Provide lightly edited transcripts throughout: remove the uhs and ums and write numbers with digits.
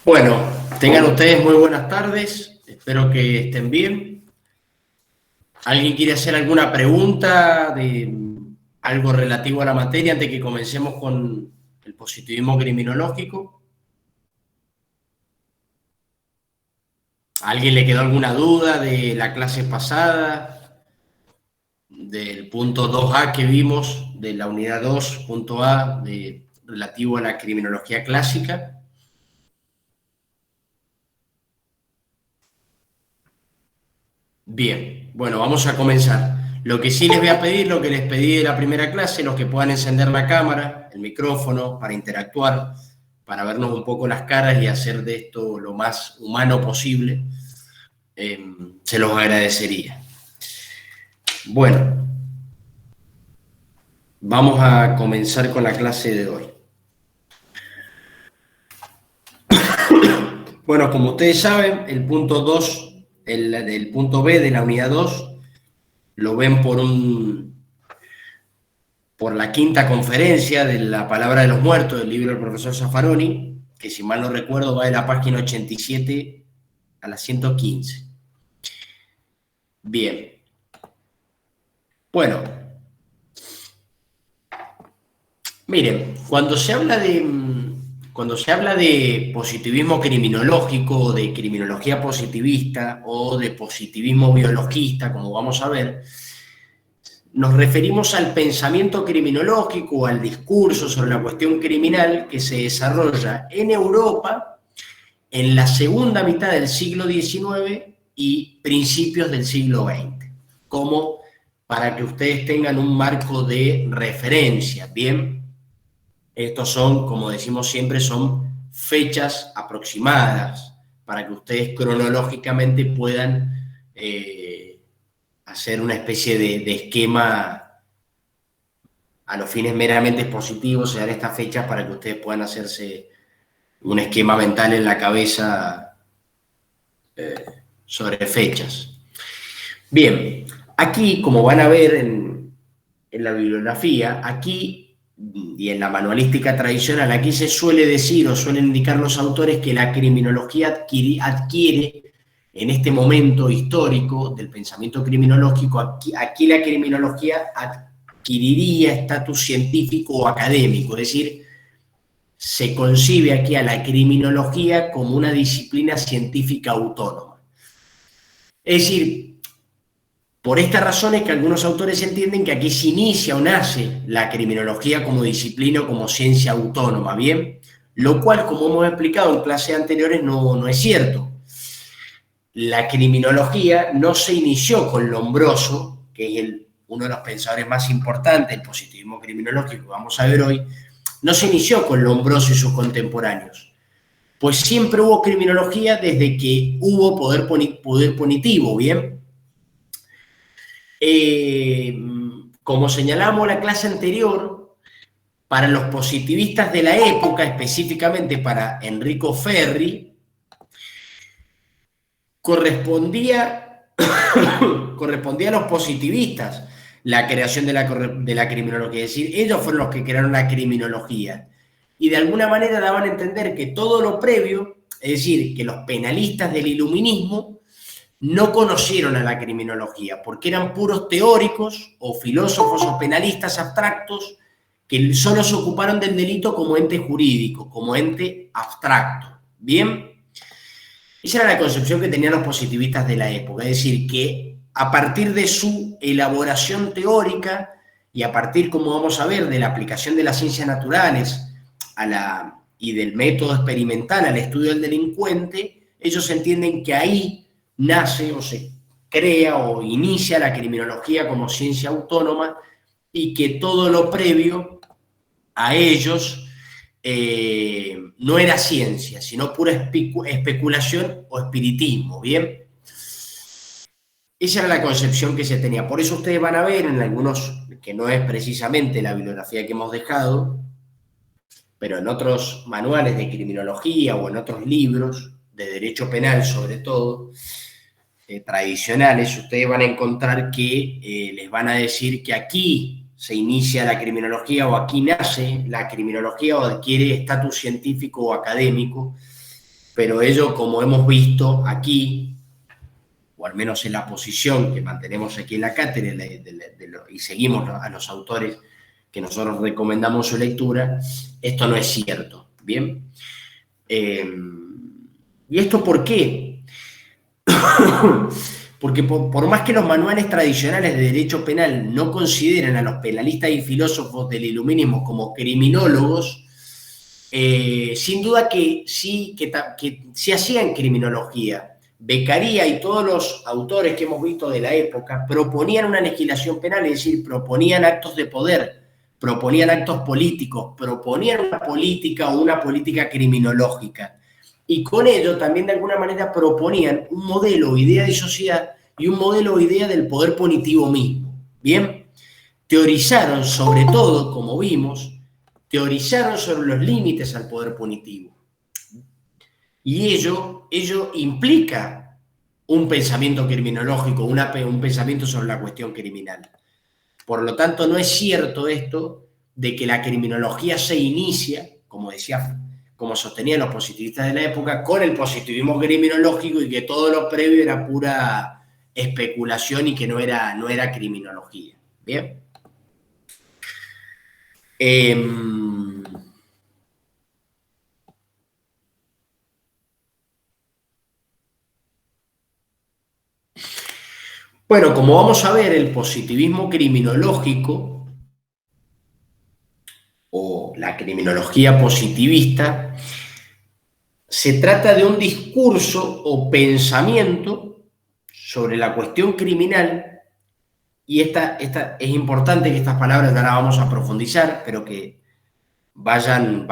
Bueno, tengan ustedes muy buenas tardes, espero que estén bien. ¿Alguien quiere hacer alguna pregunta de algo relativo a la materia antes que comencemos con el positivismo criminológico? ¿A alguien le quedó alguna duda de la clase pasada, del punto 2A que vimos, de la unidad 2, punto A, relativo a la criminología clásica? Bien, bueno, vamos a comenzar. Lo que sí les voy a pedir, lo que les pedí de la primera clase, los que puedan encender la cámara, el micrófono, para interactuar, para vernos un poco las caras y hacer de esto lo más humano posible, se los agradecería. Bueno, vamos a comenzar con la clase de hoy. Bueno, como ustedes saben, el punto 2, el punto B de la unidad 2, lo ven por la quinta conferencia de la Palabra de los Muertos del libro del profesor Zaffaroni, que si mal no recuerdo va de la página 87 a la 115. Bien. Bueno, miren, cuando se habla de positivismo criminológico, de criminología positivista o de positivismo biologista, como vamos a ver, nos referimos al pensamiento criminológico, al discurso sobre la cuestión criminal que se desarrolla en Europa en la segunda mitad del siglo XIX y principios del siglo XX, como para que ustedes tengan un marco de referencia. Bien, estos son, como decimos siempre, son fechas aproximadas para que ustedes cronológicamente puedan hacer una especie de esquema a los fines meramente positivos. Se dan estas fechas para que ustedes puedan hacerse un esquema mental en la cabeza sobre fechas. Bien, aquí, como van a ver en la bibliografía, aquí y en la manualística tradicional, aquí se suele decir o suelen indicar los autores que la criminología adquiere en este momento histórico del pensamiento criminológico, aquí la criminología adquiriría estatus científico o académico, es decir, se concibe aquí a la criminología como una disciplina científica autónoma. Es decir, por estas razones que algunos autores entienden que aquí se inicia o nace la criminología como disciplina o como ciencia autónoma, ¿bien? Lo cual, como hemos explicado en clases anteriores, no es cierto. La criminología no se inició con Lombroso, que es uno de los pensadores más importantes del positivismo criminológico que vamos a ver hoy, no se inició con Lombroso y sus contemporáneos. Pues siempre hubo criminología desde que hubo poder punitivo, ¿bien? Como señalamos en la clase anterior, para los positivistas de la época, específicamente para Enrico Ferri, correspondía a los positivistas la creación de la criminología. Es decir, ellos fueron los que crearon la criminología. Y de alguna manera daban a entender que todo lo previo, es decir, que los penalistas del iluminismo no conocieron a la criminología, porque eran puros teóricos o filósofos o penalistas abstractos que solo se ocuparon del delito como ente jurídico, como ente abstracto. ¿Bien? Esa era la concepción que tenían los positivistas de la época, es decir, que a partir de su elaboración teórica y a partir, como vamos a ver, de la aplicación de las ciencias naturales y del método experimental al estudio del delincuente, ellos entienden que ahí nace o se crea o inicia la criminología como ciencia autónoma y que todo lo previo a ellos no era ciencia, sino pura especulación o espiritismo, ¿bien? Esa era la concepción que se tenía. Por eso ustedes van a ver en algunos, que no es precisamente la bibliografía que hemos dejado, pero en otros manuales de criminología o en otros libros de derecho penal sobre todo, tradicionales, ustedes van a encontrar que les van a decir que aquí se inicia la criminología o aquí nace la criminología o adquiere estatus científico o académico pero ello, como hemos visto aquí, o al menos en la posición que mantenemos aquí en la cátedra y seguimos a los autores que nosotros recomendamos su lectura, esto no es cierto. ¿Bien? ¿Y esto por qué? Porque por más que los manuales tradicionales de derecho penal no consideren a los penalistas y filósofos del iluminismo como criminólogos, sin duda que sí hacían criminología. Beccaria y todos los autores que hemos visto de la época proponían una legislación penal, es decir, proponían actos de poder, proponían actos políticos, proponían una política o una política criminológica. Y con ello también de alguna manera proponían un modelo o idea de sociedad y un modelo o idea del poder punitivo mismo. ¿Bien? Teorizaron sobre todo, como vimos, teorizaron sobre los límites al poder punitivo. Y ello implica un pensamiento criminológico, un pensamiento sobre la cuestión criminal. Por lo tanto, no es cierto esto de que la criminología se inicia, como sostenían los positivistas de la época, con el positivismo criminológico y que todo lo previo era pura especulación y que no era criminología. ¿Bien? Bueno, como vamos a ver, el positivismo criminológico o la criminología positivista se trata de un discurso o pensamiento sobre la cuestión criminal, y esta es importante que estas palabras ya las vamos a profundizar, pero que vayan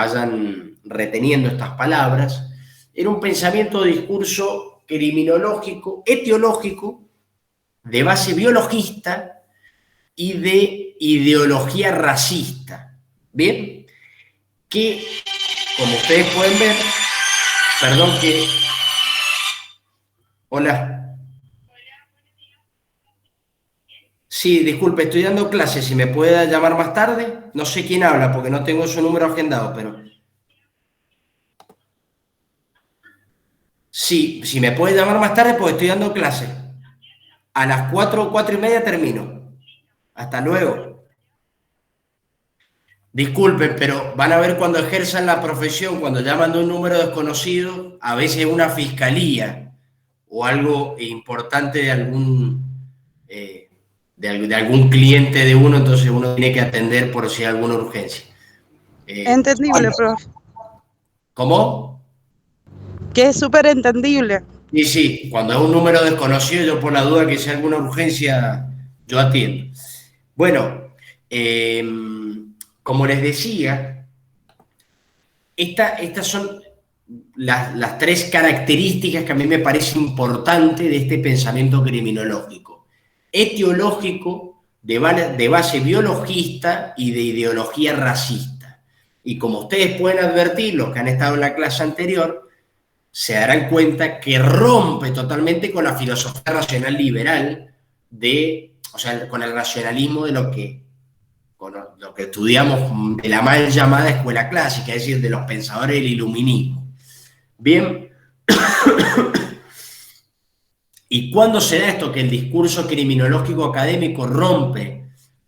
reteniendo estas palabras. Era un pensamiento o discurso criminológico, etiológico, de base biologista y de ideología racista. ¿Bien? Que, como ustedes pueden ver, perdón que... Hola. Sí, disculpe, estoy dando clases. Si me puede llamar más tarde, no sé quién habla porque no tengo su número agendado, pero sí, si me puede llamar más tarde, pues estoy dando clases. A las 4 o 4 y media termino. Hasta luego. Disculpen, pero van a ver cuando ejerzan la profesión, cuando llaman de un número desconocido, a veces una fiscalía o algo importante eh, de algún cliente de uno, entonces uno tiene que atender por si hay alguna urgencia. Entendible, profe. ¿Cómo? Que es súper entendible. Sí, sí, cuando es un número desconocido, yo por la duda que sea alguna urgencia, yo atiendo. Bueno, como les decía, estas son las tres características que a mí me parece importante de este pensamiento criminológico. Etiológico, de base biologista y de ideología racista. Y como ustedes pueden advertir, los que han estado en la clase anterior, se darán cuenta que rompe totalmente con la filosofía racional liberal o sea, con el racionalismo de lo que estudiamos de la mal llamada escuela clásica, es decir, de los pensadores del iluminismo. Bien, ¿y cuándo se da esto? Que el discurso criminológico académico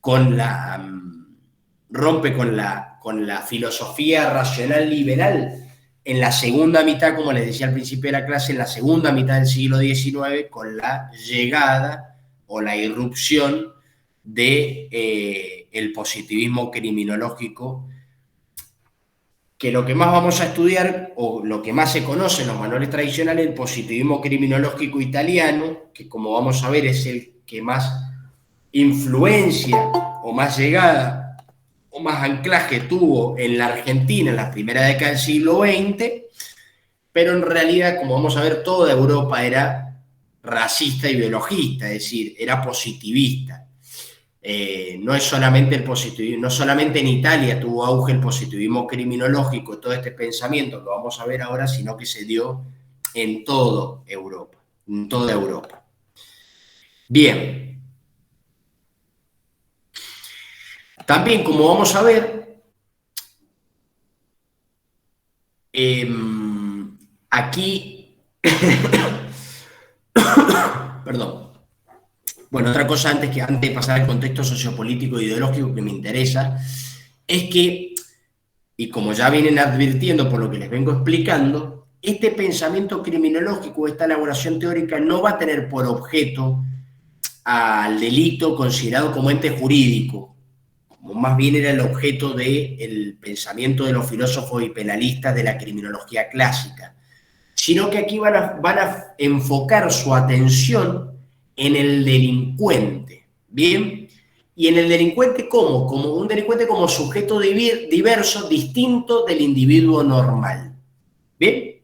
con la filosofía racional liberal en la segunda mitad, como les decía al principio de la clase, en la segunda mitad del siglo XIX, con la llegada o la irrupción de el positivismo criminológico, que lo que más vamos a estudiar, o lo que más se conoce en los manuales tradicionales, el positivismo criminológico italiano, que como vamos a ver es el que más influencia o más llegada o más anclaje tuvo en la Argentina en la primera década del siglo XX, pero en realidad, como vamos a ver, toda Europa era racista y biologista, es decir, era positivista. No es solamente el positivismo, no solamente en Italia tuvo auge el positivismo criminológico, todo este pensamiento, lo vamos a ver ahora, sino que se dio en toda Europa, en toda Europa. Bien. También, como vamos a ver, aquí, perdón. Bueno, otra cosa antes de pasar al contexto sociopolítico e ideológico que me interesa, es que, y como ya vienen advirtiendo por lo que les vengo explicando, este pensamiento criminológico, esta elaboración teórica, no va a tener por objeto al delito considerado como ente jurídico, como más bien era el objeto del pensamiento de los filósofos y penalistas de la criminología clásica, sino que aquí van a enfocar su atención en el delincuente, ¿bien? Y en el delincuente, ¿cómo? Como un delincuente como sujeto diverso, distinto del individuo normal, ¿bien?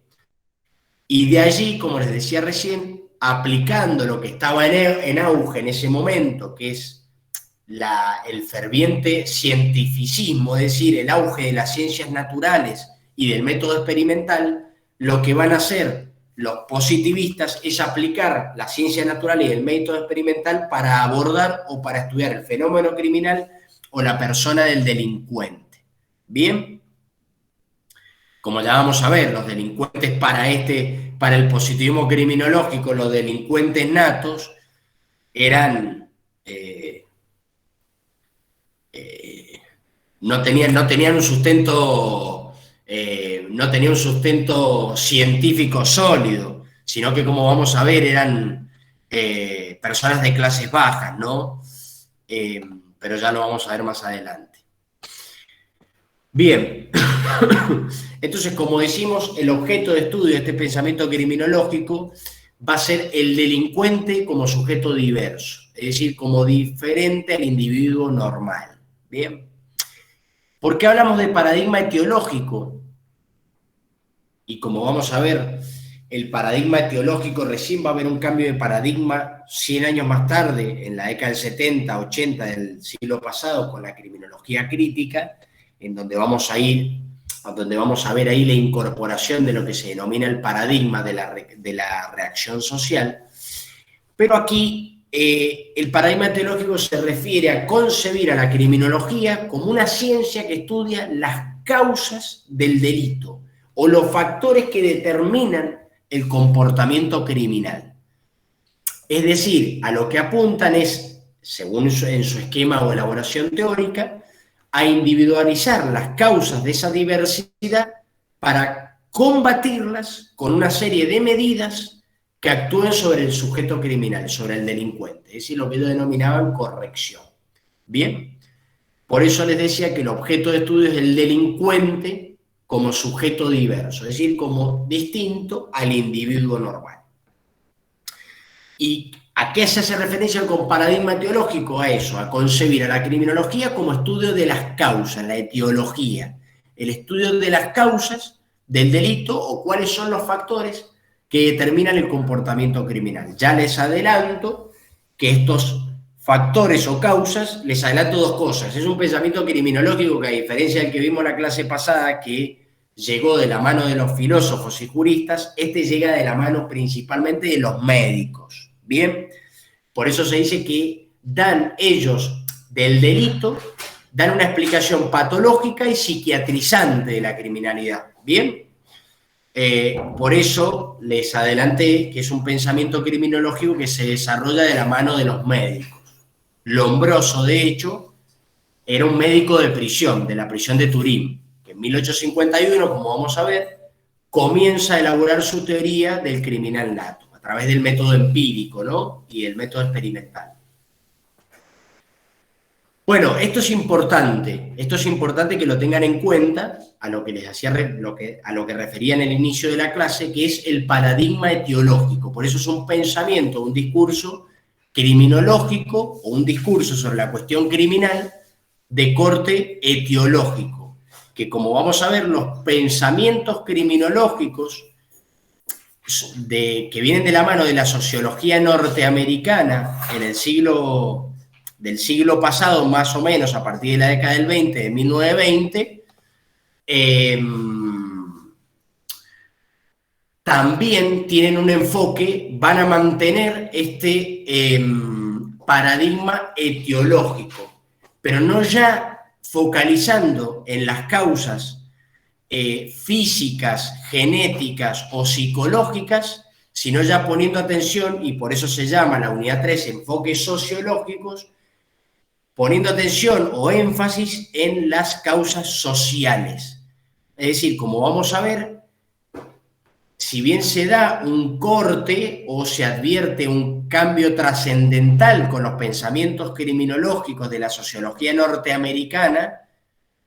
Y de allí, como les decía recién, aplicando lo que estaba en auge en ese momento, que es el ferviente cientificismo, es decir, el auge de las ciencias naturales y del método experimental, lo que van a hacer los positivistas es aplicar la ciencia natural y el método experimental para abordar o para estudiar el fenómeno criminal o la persona del delincuente. ¿Bien? Como ya vamos a ver, los delincuentes para el positivismo criminológico, los delincuentes natos eran no tenían un sustento no tenían un sustento científico sólido, sino que, como vamos a ver, eran personas de clases bajas, ¿no? Pero ya lo vamos a ver más adelante. Bien, entonces, como decimos, el objeto de estudio de este pensamiento criminológico va a ser el delincuente como sujeto diverso, es decir, como diferente al individuo normal. Bien. ¿Por qué hablamos de paradigma etiológico? Y como vamos a ver, el paradigma etiológico recién va a haber un cambio de paradigma 100 años más tarde, en la década del 70, 80 del siglo pasado, con la criminología crítica, en donde vamos a ver ahí la incorporación de lo que se denomina el paradigma de la reacción social. Pero aquí el paradigma teológico se refiere a concebir a la criminología como una ciencia que estudia las causas del delito o los factores que determinan el comportamiento criminal. Es decir, a lo que apuntan es, según en su esquema o elaboración teórica, a individualizar las causas de esa diversidad para combatirlas con una serie de medidas que actúen sobre el sujeto criminal, sobre el delincuente, es decir, lo que ellos denominaban corrección. Bien, por eso les decía que el objeto de estudio es el delincuente como sujeto diverso, es decir, como distinto al individuo normal. ¿Y a qué se hace referencia con paradigma teológico? A eso, a concebir a la criminología como estudio de las causas, la etiología, el estudio de las causas del delito o cuáles son los factores que determinan el comportamiento criminal. Ya les adelanto que estos factores o causas, les adelanto dos cosas. Es un pensamiento criminológico que, a diferencia del que vimos en la clase pasada, que llegó de la mano de los filósofos y juristas, este llega de la mano principalmente de los médicos. Bien, por eso se dice que dan ellos del delito, dan una explicación patológica y psiquiatrizante de la criminalidad. Bien. Por eso les adelanté que es un pensamiento criminológico que se desarrolla de la mano de los médicos. Lombroso, de hecho, era un médico de prisión, de la prisión de Turín, que en 1851, como vamos a ver, comienza a elaborar su teoría del criminal nato, a través del método empírico, ¿no? Y el método experimental. Bueno, esto es importante que lo tengan en cuenta a lo que les hacía, a lo que refería en el inicio de la clase, que es el paradigma etiológico. Por eso es un pensamiento, un discurso criminológico o un discurso sobre la cuestión criminal de corte etiológico, que, como vamos a ver, los pensamientos criminológicos que vienen de la mano de la sociología norteamericana en el del siglo pasado, más o menos a partir de la década del 20, de 1920, también tienen un enfoque, van a mantener este paradigma etiológico, pero no ya focalizando en las causas físicas, genéticas o psicológicas, sino ya poniendo atención, y por eso se llama la unidad 3 enfoques sociológicos, poniendo atención o énfasis en las causas sociales. Es decir, como vamos a ver, si bien se da un corte o se advierte un cambio trascendental con los pensamientos criminológicos de la sociología norteamericana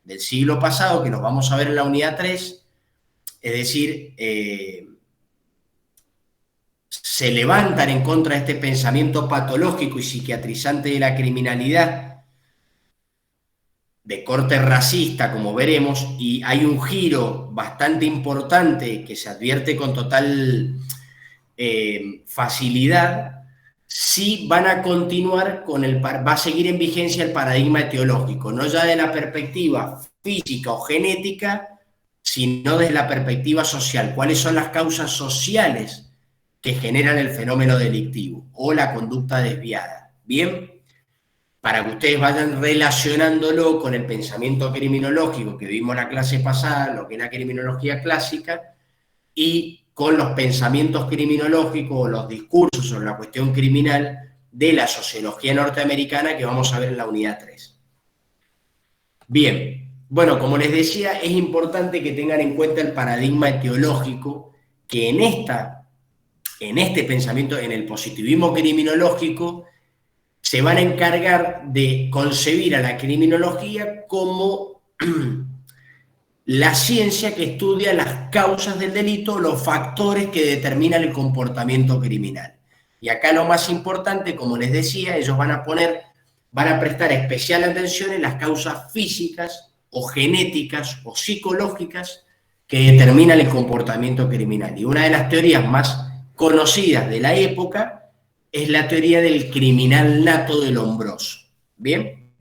del siglo pasado, que los vamos a ver en la unidad 3, es decir, se levantan en contra de este pensamiento patológico y psiquiatrizante de la criminalidad de corte racista, como veremos, y hay un giro bastante importante que se advierte con total facilidad, sí van a continuar con va a seguir en vigencia el paradigma etiológico, no ya de la perspectiva física o genética, sino desde la perspectiva social. ¿Cuáles son las causas sociales que generan el fenómeno delictivo o la conducta desviada? Bien, para que ustedes vayan relacionándolo con el pensamiento criminológico que vimos la clase pasada, lo que es la criminología clásica, y con los pensamientos criminológicos o los discursos sobre la cuestión criminal de la sociología norteamericana que vamos a ver en la unidad 3. Bien, bueno, como les decía, es importante que tengan en cuenta el paradigma etiológico que en este pensamiento, en el positivismo criminológico, se van a encargar de concebir a la criminología como la ciencia que estudia las causas del delito, los factores que determinan el comportamiento criminal. Y acá lo más importante, como les decía, ellos van a prestar especial atención en las causas físicas o genéticas o psicológicas que determinan el comportamiento criminal. Y una de las teorías más conocidas de la época es la teoría del criminal nato de Lombroso. ¿Bien?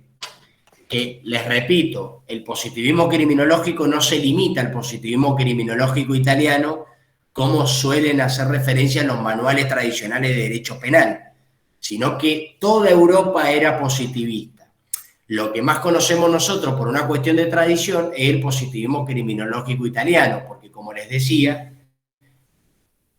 Que, les repito, el positivismo criminológico no se limita al positivismo criminológico italiano, como suelen hacer referencia en los manuales tradicionales de derecho penal, sino que toda Europa era positivista. Lo que más conocemos nosotros por una cuestión de tradición es el positivismo criminológico italiano, porque, como les decía,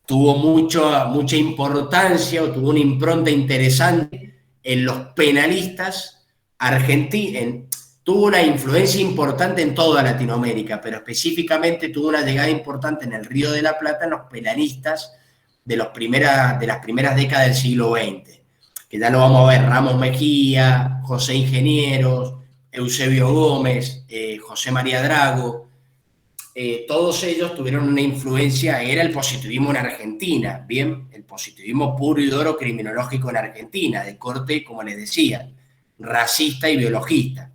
tuvo mucha importancia o tuvo una impronta interesante en los penalistas argentinos, tuvo una influencia importante en toda Latinoamérica, pero específicamente tuvo una llegada importante en el Río de la Plata en los penalistas de las primeras décadas del siglo XX, que ya lo vamos a ver: Ramos Mejía, José Ingenieros, Eusebio Gómez, José María Drago. Todos ellos tuvieron una influencia, era el positivismo en Argentina, bien, el positivismo puro y duro criminológico en Argentina, de corte, como les decía, racista y biologista.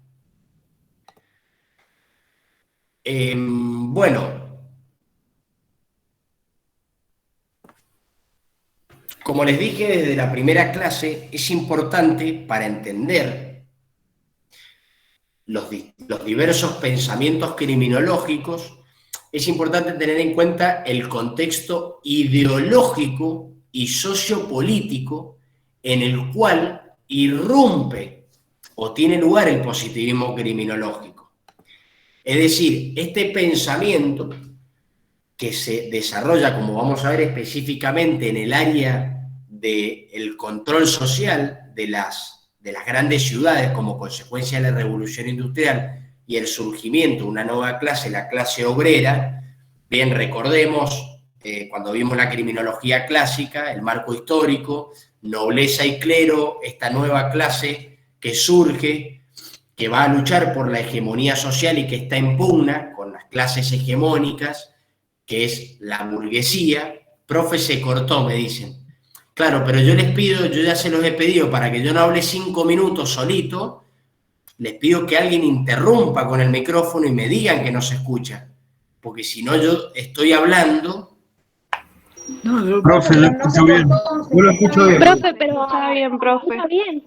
Bueno, como les dije desde la primera clase, es importante para entender los diversos pensamientos criminológicos, es importante tener en cuenta el contexto ideológico y sociopolítico en el cual irrumpe o tiene lugar el positivismo criminológico. Es decir, este pensamiento que se desarrolla, como vamos a ver específicamente, en el área del control social de las grandes ciudades como consecuencia de la revolución industrial y el surgimiento de una nueva clase, la clase obrera. Bien, recordemos, cuando vimos la criminología clásica, el marco histórico, nobleza y clero, esta nueva clase que surge, que va a luchar por la hegemonía social y que está en pugna con las clases hegemónicas, que es la burguesía. Profe, se cortó, me dicen. Claro, pero yo les pido, yo ya se los he pedido, para que yo no hable 5 minutos solito, les pido que alguien interrumpa con el micrófono y me digan que no se escucha, porque si no yo estoy hablando. No, profe, lo escucho bien. Yo lo escucho bien. Profe, pero está bien, profe. Está bien.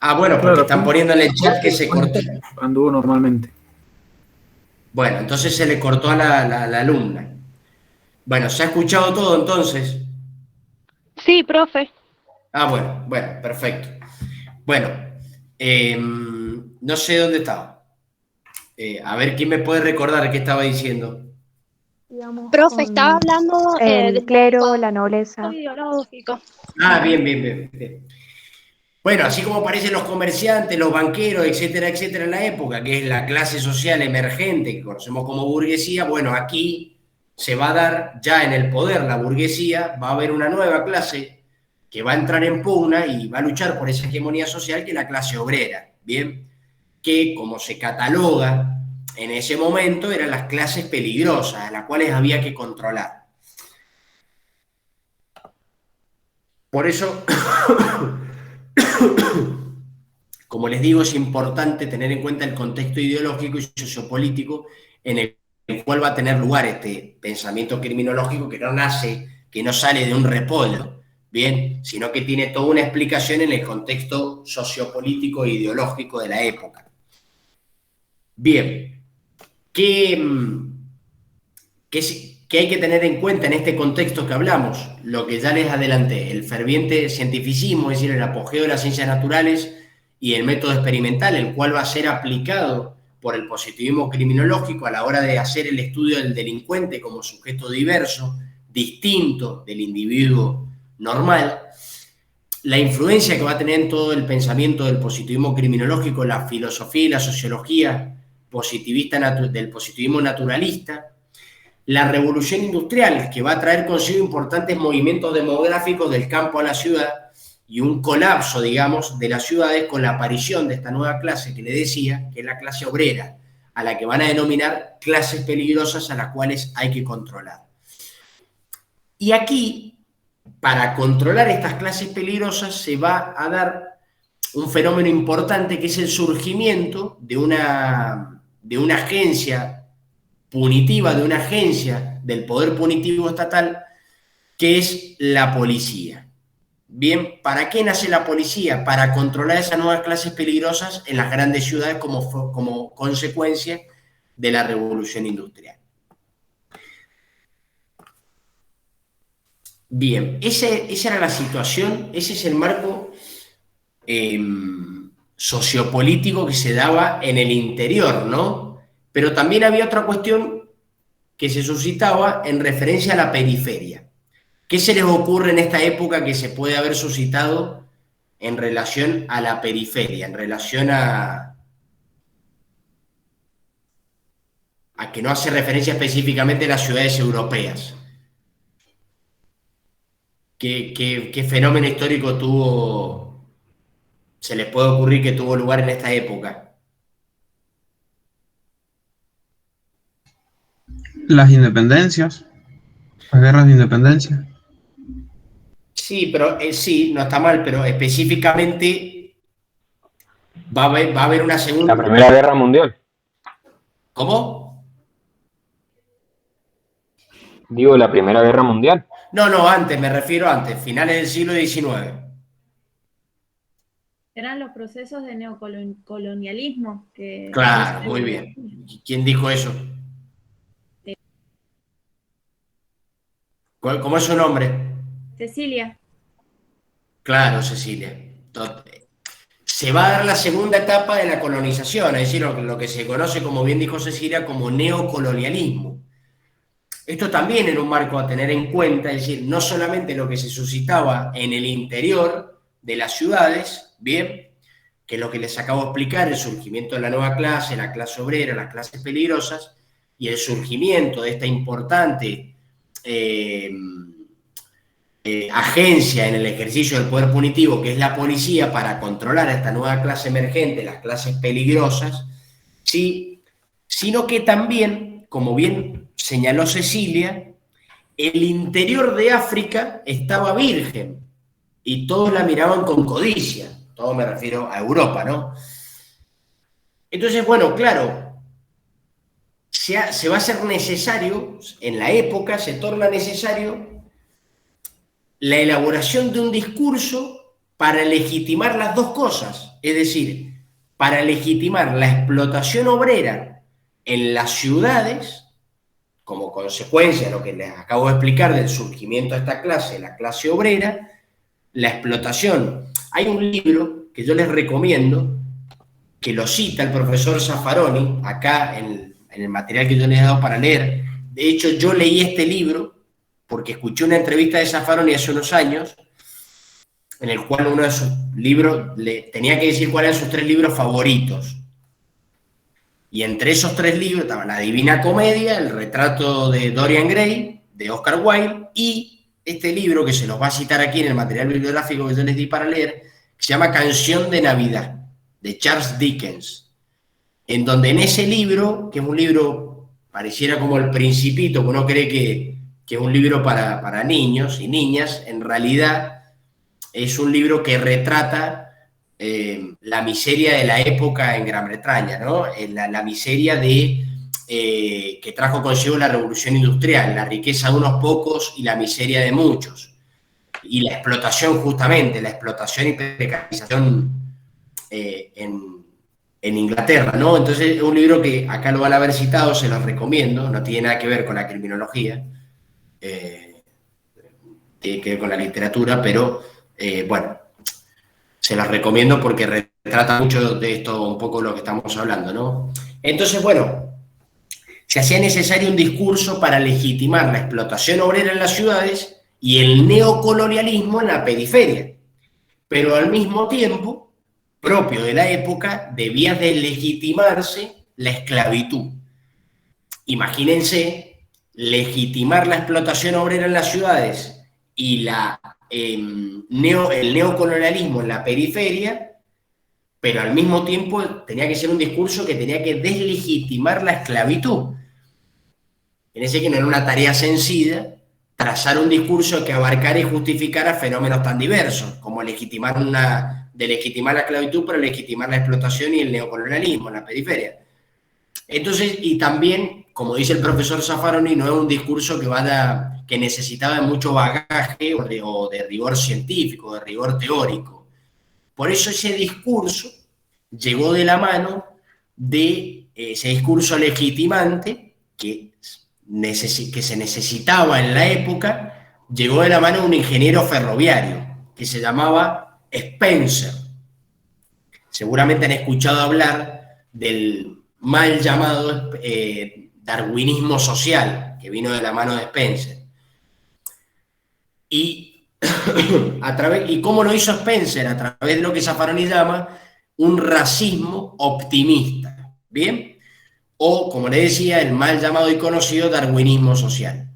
Ah, bueno, porque están poniendo en el chat que se cortó. Anduvo normalmente. Bueno, entonces se le cortó a la alumna. Bueno, ¿se ha escuchado todo entonces? Sí, profe. Ah, bueno, perfecto. Bueno, no sé dónde estaba. A ver, ¿quién me puede recordar qué estaba diciendo? digamos, Profe, estaba con hablando el clero, la nobleza. ideológico. Ah, bien, bien, bien, bien. Bueno, así como aparecen los comerciantes, los banqueros, etcétera, etcétera, en la época, que es la clase social emergente que conocemos como burguesía, bueno, aquí se va a dar ya en el poder la burguesía, va a haber una nueva clase que va a entrar en pugna y va a luchar por esa hegemonía social que es la clase obrera, ¿bien? Que como se cataloga en ese momento eran las clases peligrosas, a las cuales había que controlar. Por eso como les digo, es importante tener en cuenta el contexto ideológico y sociopolítico en el cual va a tener lugar este pensamiento criminológico que no nace, que no sale de un repollo, ¿bien? Sino que tiene toda una explicación en el contexto sociopolítico e ideológico de la época. Bien, ¿qué hay que tener en cuenta en este contexto que hablamos? Lo que ya les adelanté, el ferviente cientificismo, es decir, el apogeo de las ciencias naturales y el método experimental, el cual va a ser aplicado por el positivismo criminológico a la hora de hacer el estudio del delincuente como sujeto diverso, distinto del individuo normal. La influencia que va a tener en todo el pensamiento del positivismo criminológico, la filosofía y la sociología positivista del positivismo naturalista, la revolución industrial, que va a traer consigo importantes movimientos demográficos del campo a la ciudad y un colapso, digamos, de las ciudades con la aparición de esta nueva clase que le decía, que es la clase obrera, a la que van a denominar clases peligrosas a las cuales hay que controlar. Y aquí, para controlar estas clases peligrosas, se va a dar un fenómeno importante que es el surgimiento de una agencia punitiva, de una agencia del poder punitivo estatal, que es la policía. Bien, ¿para qué nace la policía? Para controlar esas nuevas clases peligrosas en las grandes ciudades como consecuencia de la revolución industrial. Bien, esa era la situación, ese es el marco sociopolítico que se daba en el interior, ¿no? Pero también había otra cuestión que se suscitaba en referencia a la periferia. ¿Qué se les ocurre en esta época que se puede haber suscitado en relación a la periferia, en relación a que no hace referencia específicamente a las ciudades europeas? ¿Qué fenómeno histórico se les puede ocurrir que tuvo lugar en esta época? Las independencias, las guerras de independencia. Sí, pero sí, no está mal, pero específicamente va a haber una segunda... La Primera Guerra Mundial. ¿Cómo? Digo, la Primera Guerra Mundial. No, antes, me refiero antes, finales del siglo XIX. Eran los procesos de neocolonialismo. Claro, muy bien. ¿Quién dijo eso? ¿Cómo es su nombre? Cecilia. Claro, Cecilia. Se va a dar la segunda etapa de la colonización, es decir, lo que se conoce, como bien dijo Cecilia, como neocolonialismo. Esto también era un marco a tener en cuenta, es decir, no solamente lo que se suscitaba en el interior de las ciudades, bien, que es lo que les acabo de explicar, el surgimiento de la nueva clase, la clase obrera, las clases peligrosas, y el surgimiento de esta importante agencia en el ejercicio del poder punitivo, que es la policía, para controlar a esta nueva clase emergente, las clases peligrosas, ¿sí? Sino que también, como bien señaló Cecilia, el interior de África estaba virgen y todos la miraban con codicia. Todo me refiero a Europa, ¿no? Entonces, bueno, claro, se va a hacer necesario, en la época se torna necesario la elaboración de un discurso para legitimar las dos cosas, es decir, para legitimar la explotación obrera en las ciudades, como consecuencia de lo que les acabo de explicar del surgimiento de esta clase, la clase obrera, la explotación. Hay un libro que yo les recomiendo, que lo cita el profesor Zaffaroni, acá en el material que yo les he dado para leer. De hecho, yo leí este libro porque escuché una entrevista de Zaffaroni hace unos años, en el cual uno de sus libros, tenía que decir cuáles eran sus 3 libros favoritos. Y entre esos 3 libros estaban La Divina Comedia, El retrato de Dorian Gray, de Oscar Wilde, y este libro que se los va a citar aquí en el material bibliográfico que yo les di para leer, que se llama Canción de Navidad, de Charles Dickens, en donde en ese libro, que es un libro, pareciera como El Principito, que uno cree que es un libro para niños y niñas, en realidad es un libro que retrata la miseria de la época en Gran Bretaña, ¿no? La miseria que trajo consigo la revolución industrial, la riqueza de unos pocos y la miseria de muchos. Y la explotación, justamente, la explotación y precarización en Inglaterra, ¿no? Entonces es un libro que acá lo van a haber citado, se los recomiendo, no tiene nada que ver con la criminología, tiene que ver con la literatura, pero bueno, se los recomiendo porque retrata mucho de esto, un poco lo que estamos hablando, ¿no? Entonces, bueno, se hacía necesario un discurso para legitimar la explotación obrera en las ciudades y el neocolonialismo en la periferia, pero al mismo tiempo, propio de la época, debía de legitimarse la esclavitud. Imagínense legitimar la explotación obrera en las ciudades y el neocolonialismo en la periferia, pero al mismo tiempo tenía que ser un discurso que tenía que deslegitimar la esclavitud. Fíjense que no era una tarea sencilla trazar un discurso que abarcara y justificara fenómenos tan diversos, como legitimar la esclavitud, pero legitimar la explotación y el neocolonialismo en la periferia. Entonces, y también, como dice el profesor Zaffaroni, no es un discurso que necesitaba de mucho bagaje o de rigor científico, de rigor teórico. Por eso ese discurso llegó de la mano de ese discurso legitimante que se necesitaba en la época, llegó de la mano de un ingeniero ferroviario que se llamaba Spencer. Seguramente han escuchado hablar del mal llamado darwinismo social, que vino de la mano de Spencer. ¿Y cómo lo hizo Spencer? A través de lo que Zaffaroni llama un racismo optimista, ¿bien? O, como le decía, el mal llamado y conocido darwinismo social.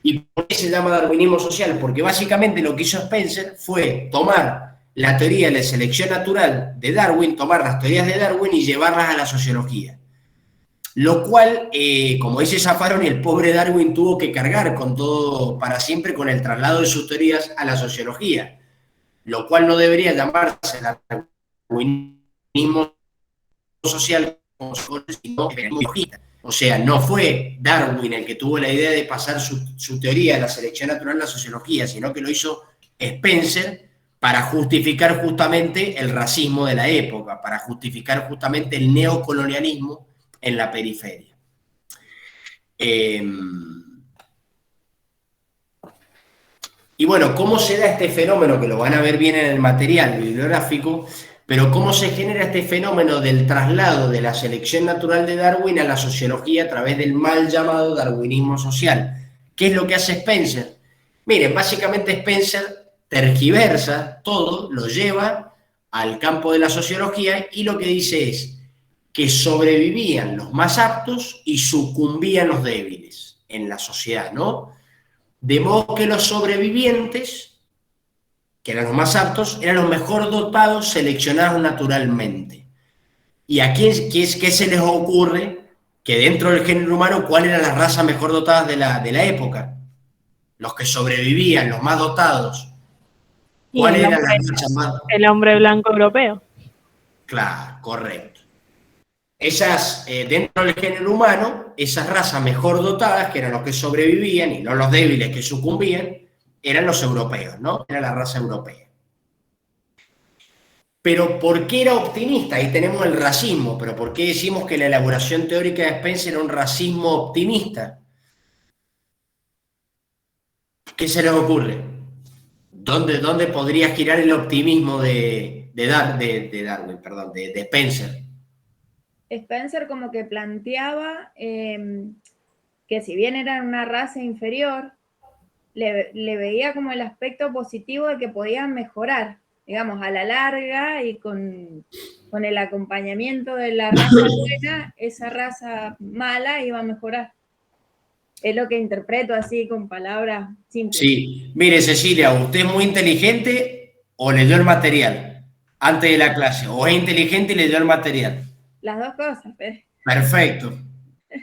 ¿Y por qué se llama darwinismo social? Porque básicamente lo que hizo Spencer fue tomar la teoría de la selección natural de Darwin, tomar las teorías de Darwin y llevarlas a la sociología. Lo cual, como dice Zaffaroni, el pobre Darwin tuvo que cargar con todo para siempre con el traslado de sus teorías a la sociología, lo cual no debería llamarse darwinismo social, sino sociología. O sea, no fue Darwin el que tuvo la idea de pasar su teoría de la selección natural a la sociología, sino que lo hizo Spencer para justificar justamente el racismo de la época, para justificar justamente el neocolonialismo en la periferia. Y bueno, ¿cómo se da este fenómeno? Que lo van a ver bien en el material bibliográfico, pero ¿cómo se genera este fenómeno del traslado de la selección natural de Darwin a la sociología a través del mal llamado darwinismo social? ¿Qué es lo que hace Spencer? Miren, básicamente Spencer tergiversa todo, lo lleva al campo de la sociología y lo que dice es que sobrevivían los más aptos y sucumbían los débiles en la sociedad, ¿no? De modo que los sobrevivientes, que eran los más aptos, eran los mejor dotados seleccionados naturalmente. ¿Y a qué se les ocurre que dentro del género humano cuál era la raza mejor dotada de la época? Los que sobrevivían, los más dotados. ¿Cuál era la raza más? El hombre blanco europeo. Claro, correcto. Dentro del género humano, esas razas mejor dotadas, que eran los que sobrevivían y no los débiles que sucumbían, eran los europeos, ¿no? Era la raza europea. Pero ¿por qué era optimista? Ahí tenemos el racismo, pero ¿por qué decimos que la elaboración teórica de Spencer era un racismo optimista? ¿Qué se les ocurre? ¿Dónde podría girar el optimismo de Spencer? Spencer como que planteaba que si bien eran una raza inferior, le veía como el aspecto positivo de que podían mejorar, digamos, a la larga y con el acompañamiento de la raza buena, esa raza mala iba a mejorar. Es lo que interpreto así con palabras simples. Sí, mire Cecilia, ¿usted es muy inteligente o leyó el material antes de la clase? ¿O es inteligente y leyó el material? Las dos cosas, pero... Perfecto,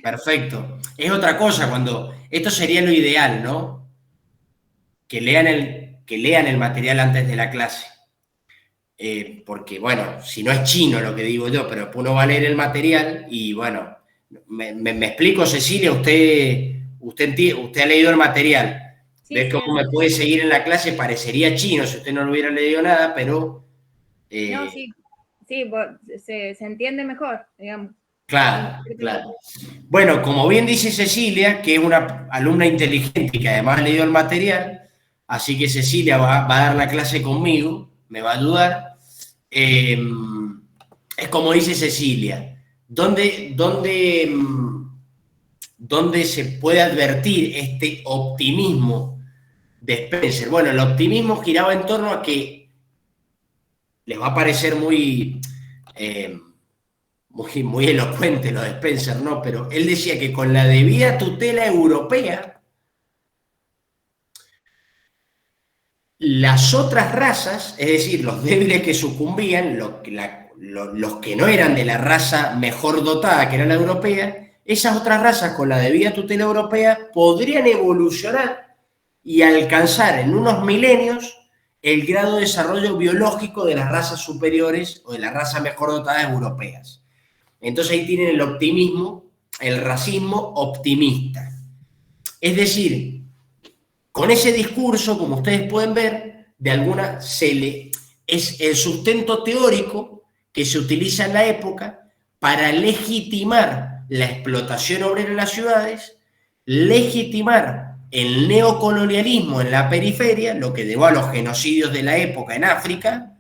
perfecto. Es otra cosa cuando... Esto sería lo ideal, ¿no? Que lean el material antes de la clase. Porque, bueno, si no es chino lo que digo yo, pero después uno va a leer el material y, bueno, me explico, Cecilia, usted ha leído el material. Sí, ¿Ves sí, cómo me puede seguir en la clase? Parecería chino si usted no lo hubiera leído nada, pero... no, sí, se entiende mejor, digamos. Claro, claro. Bueno, como bien dice Cecilia, que es una alumna inteligente y que además ha leído el material, así que Cecilia va a dar la clase conmigo, me va a ayudar. Es como dice Cecilia, ¿dónde se puede advertir este optimismo de Spencer? Bueno, el optimismo giraba en torno a que les va a parecer muy elocuente lo de Spencer, ¿no? Pero él decía que con la debida tutela europea, las otras razas, es decir, los débiles que sucumbían, los que no eran de la raza mejor dotada, que era la europea, esas otras razas con la debida tutela europea podrían evolucionar y alcanzar en unos milenios el grado de desarrollo biológico de las razas superiores o de las razas mejor dotadas europeas. Entonces ahí tienen el optimismo, el racismo optimista. Es decir, con ese discurso, como ustedes pueden ver, es el sustento teórico que se utiliza en la época para legitimar la explotación obrera en las ciudades, legitimar el neocolonialismo en la periferia, lo que llevó a los genocidios de la época en África,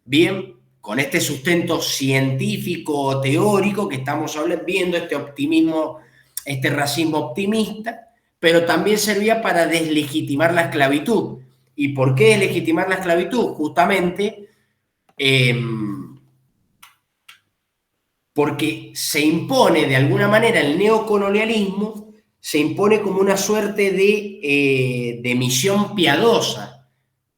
bien, con este sustento científico, teórico que estamos viendo, este optimismo, este racismo optimista, pero también servía para deslegitimar la esclavitud. ¿Y por qué deslegitimar la esclavitud? Justamente porque se impone de alguna manera el neocolonialismo, se impone como una suerte de misión piadosa,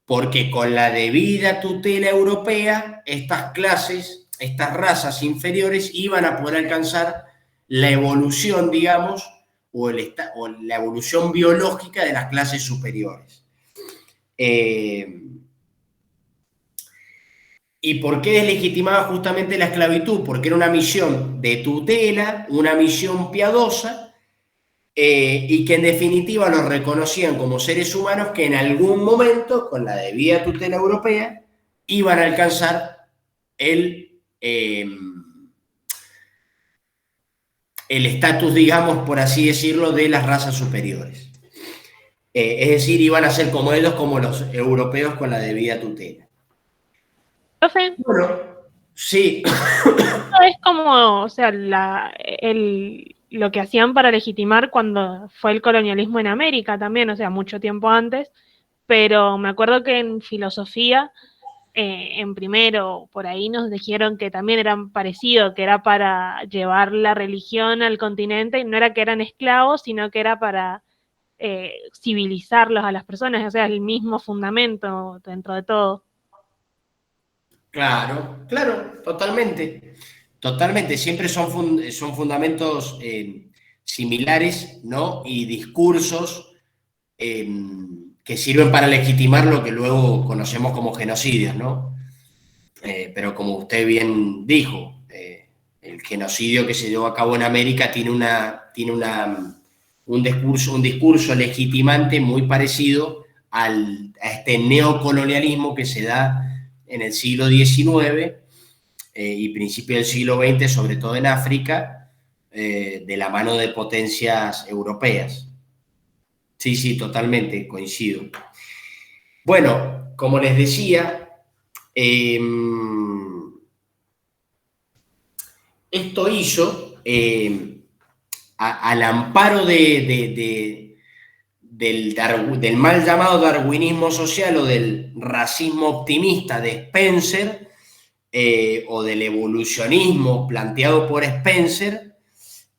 porque con la debida tutela europea, estas clases, estas razas inferiores iban a poder alcanzar la evolución, digamos, o la evolución biológica de las clases superiores. ¿Y por qué deslegitimaba justamente la esclavitud? Porque era una misión de tutela, una misión piadosa, y que en definitiva los reconocían como seres humanos que en algún momento, con la debida tutela europea, iban a alcanzar el estatus, digamos, por así decirlo, de las razas superiores. Es decir, iban a ser como ellos, como los europeos con la debida tutela. Profe, Bueno, sí. es como, o sea, lo que hacían para legitimar cuando fue el colonialismo en América también, o sea, mucho tiempo antes, pero me acuerdo que en filosofía, en primero, por ahí nos dijeron que también eran parecidos, que era para llevar la religión al continente, y no era que eran esclavos, sino que era para civilizarlos a las personas, o sea, el mismo fundamento dentro de todo. Claro, claro, totalmente. Totalmente, siempre son fundamentos similares, ¿no? Y discursos que sirven para legitimar lo que luego conocemos como genocidios, ¿no? Pero como usted bien dijo, el genocidio que se llevó a cabo en América tiene un discurso legitimante muy parecido a este neocolonialismo que se da en el siglo XIX y principio del siglo XX, sobre todo en África, de la mano de potencias europeas. Sí, sí, totalmente, coincido. Bueno, como les decía, esto hizo, al amparo del mal llamado darwinismo social o del racismo optimista de Spencer, o del evolucionismo planteado por Spencer,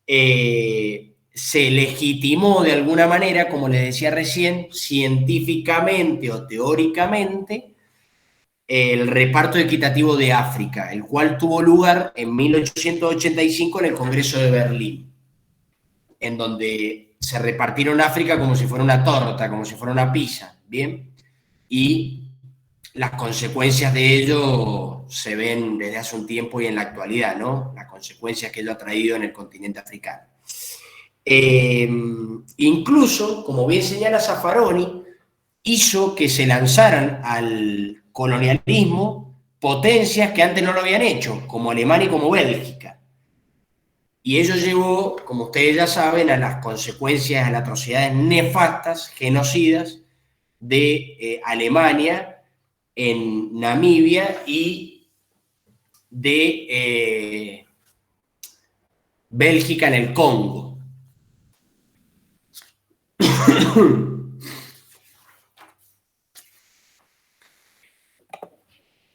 se legitimó de alguna manera, como les decía recién, científicamente o teóricamente, el reparto equitativo de África, el cual tuvo lugar en 1885 en el Congreso de Berlín, en donde se repartieron África como si fuera una torta, como si fuera una pizza, ¿bien? Y las consecuencias de ello se ven desde hace un tiempo y en la actualidad, ¿no? Las consecuencias que ello ha traído en el continente africano. Incluso, como bien señala Zaffaroni, hizo que se lanzaran al colonialismo potencias que antes no lo habían hecho, como Alemania y como Bélgica. Y ello llevó, como ustedes ya saben, a las consecuencias, a las atrocidades nefastas, genocidas de Alemania en Namibia y de Bélgica en el Congo.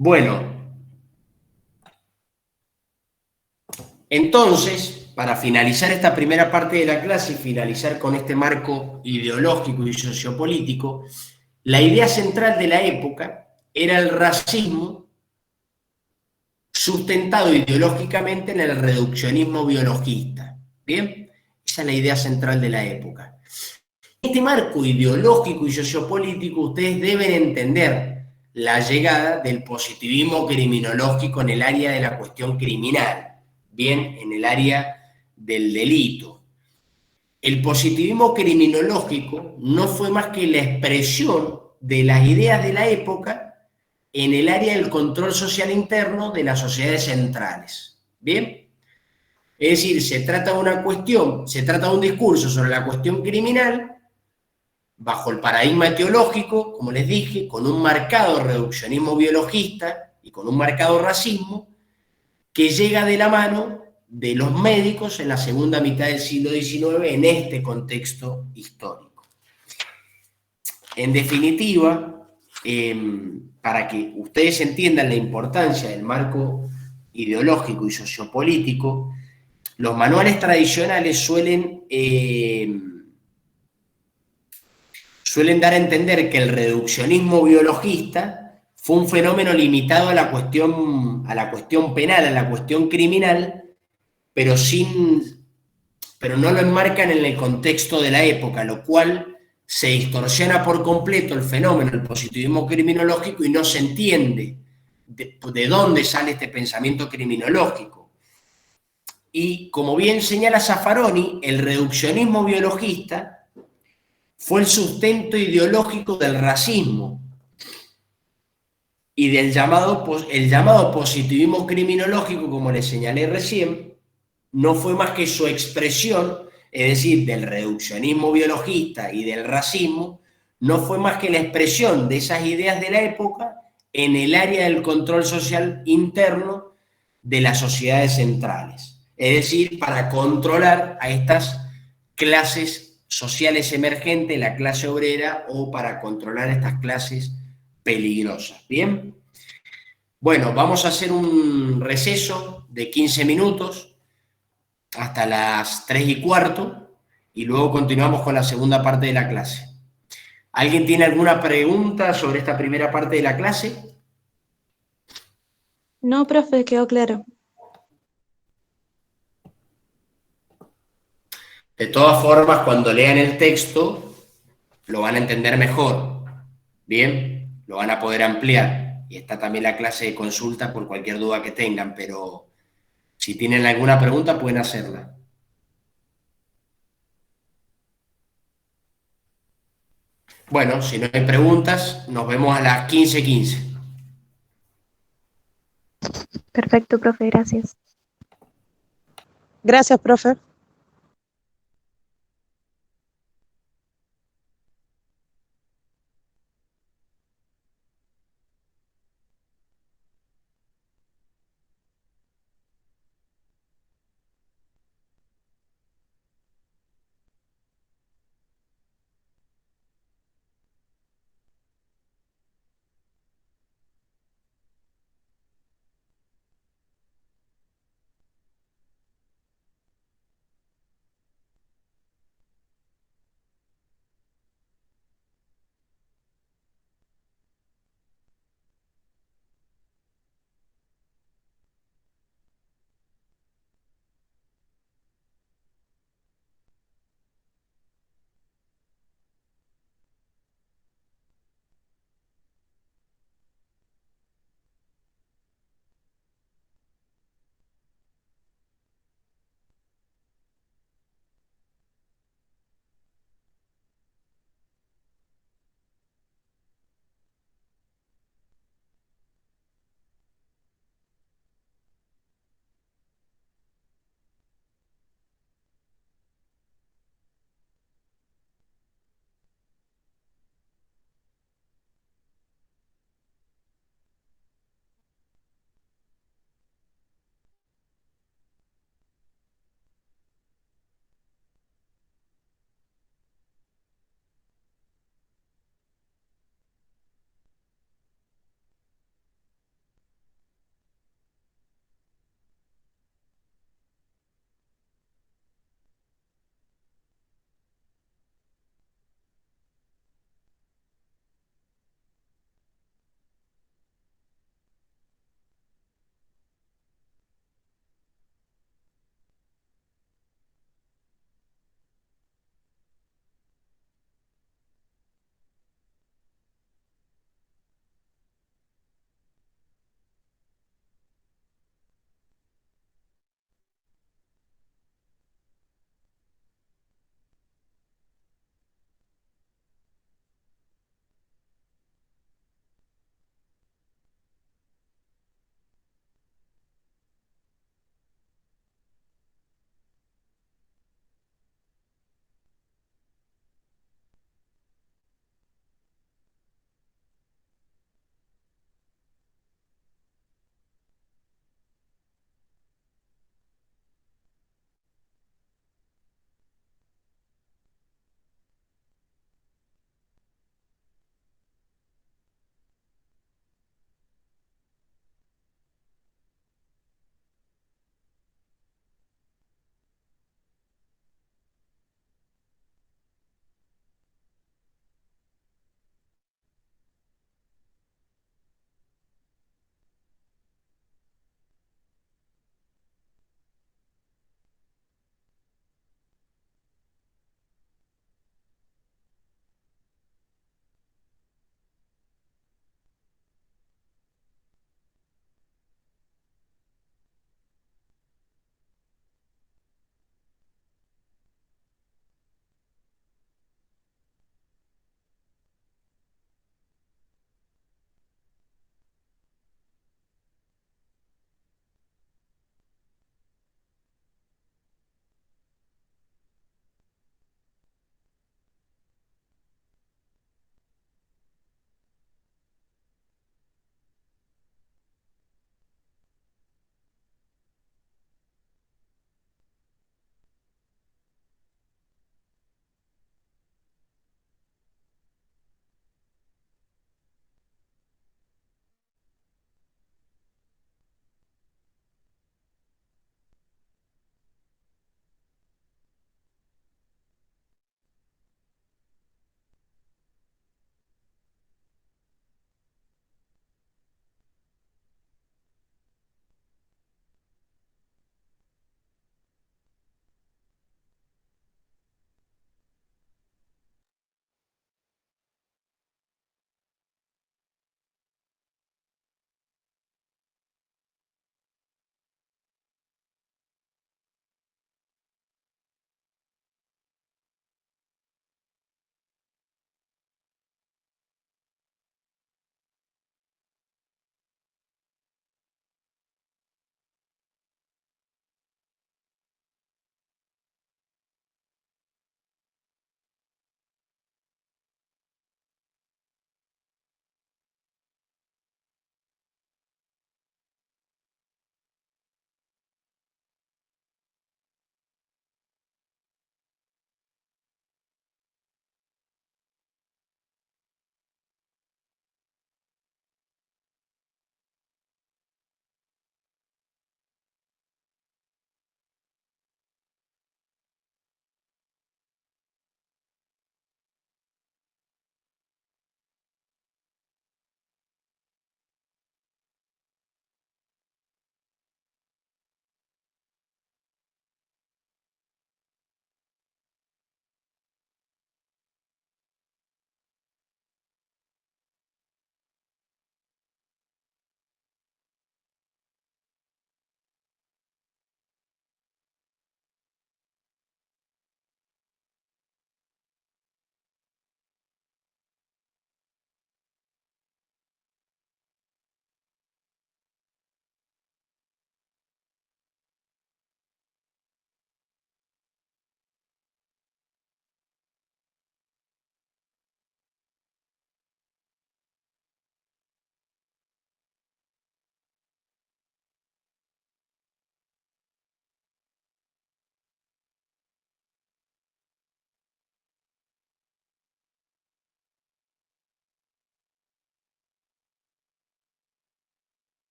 Bueno, entonces, para finalizar esta primera parte de la clase y finalizar con este marco ideológico y sociopolítico, la idea central de la época era el racismo sustentado ideológicamente en el reduccionismo biologista. ¿Bien? Esa es la idea central de la época. En este marco ideológico y sociopolítico, ustedes deben entender la llegada del positivismo criminológico en el área de la cuestión criminal, bien, en el área del delito. El positivismo criminológico no fue más que la expresión de las ideas de la época en el área del control social interno de las sociedades centrales. ¿Bien? Es decir, se trata de una cuestión, se trata de un discurso sobre la cuestión criminal bajo el paradigma etiológico, como les dije, con un marcado reduccionismo biologista y con un marcado racismo que llega de la mano de los médicos en la segunda mitad del siglo XIX en este contexto histórico. En definitiva, para que ustedes entiendan la importancia del marco ideológico y sociopolítico, los manuales tradicionales suelen dar a entender que el reduccionismo biologista fue un fenómeno limitado a la cuestión penal, a la cuestión criminal, pero no lo enmarcan en el contexto de la época, lo cual se distorsiona por completo el fenómeno del positivismo criminológico y no se entiende de dónde sale este pensamiento criminológico. Y como bien señala Zaffaroni, el reduccionismo biologista fue el sustento ideológico del racismo y el llamado positivismo criminológico, como les señalé recién, no fue más que su expresión, es decir, del reduccionismo biologista y del racismo, no fue más que la expresión de esas ideas de la época en el área del control social interno de las sociedades centrales. Es decir, para controlar a estas clases sociales emergentes, la clase obrera, o para controlar a estas clases peligrosas. ¿Bien? Bueno, vamos a hacer un receso de 15 minutos hasta las 3:15 y luego continuamos con la segunda parte de la clase. ¿Alguien tiene alguna pregunta sobre esta primera parte de la clase? No, profe, quedó claro. De todas formas, cuando lean el texto, lo van a entender mejor. Bien, lo van a poder ampliar. Y está también la clase de consulta por cualquier duda que tengan, pero si tienen alguna pregunta pueden hacerla. Bueno, si no hay preguntas, nos vemos a las 15:15. Perfecto, profe, gracias. Gracias, profe.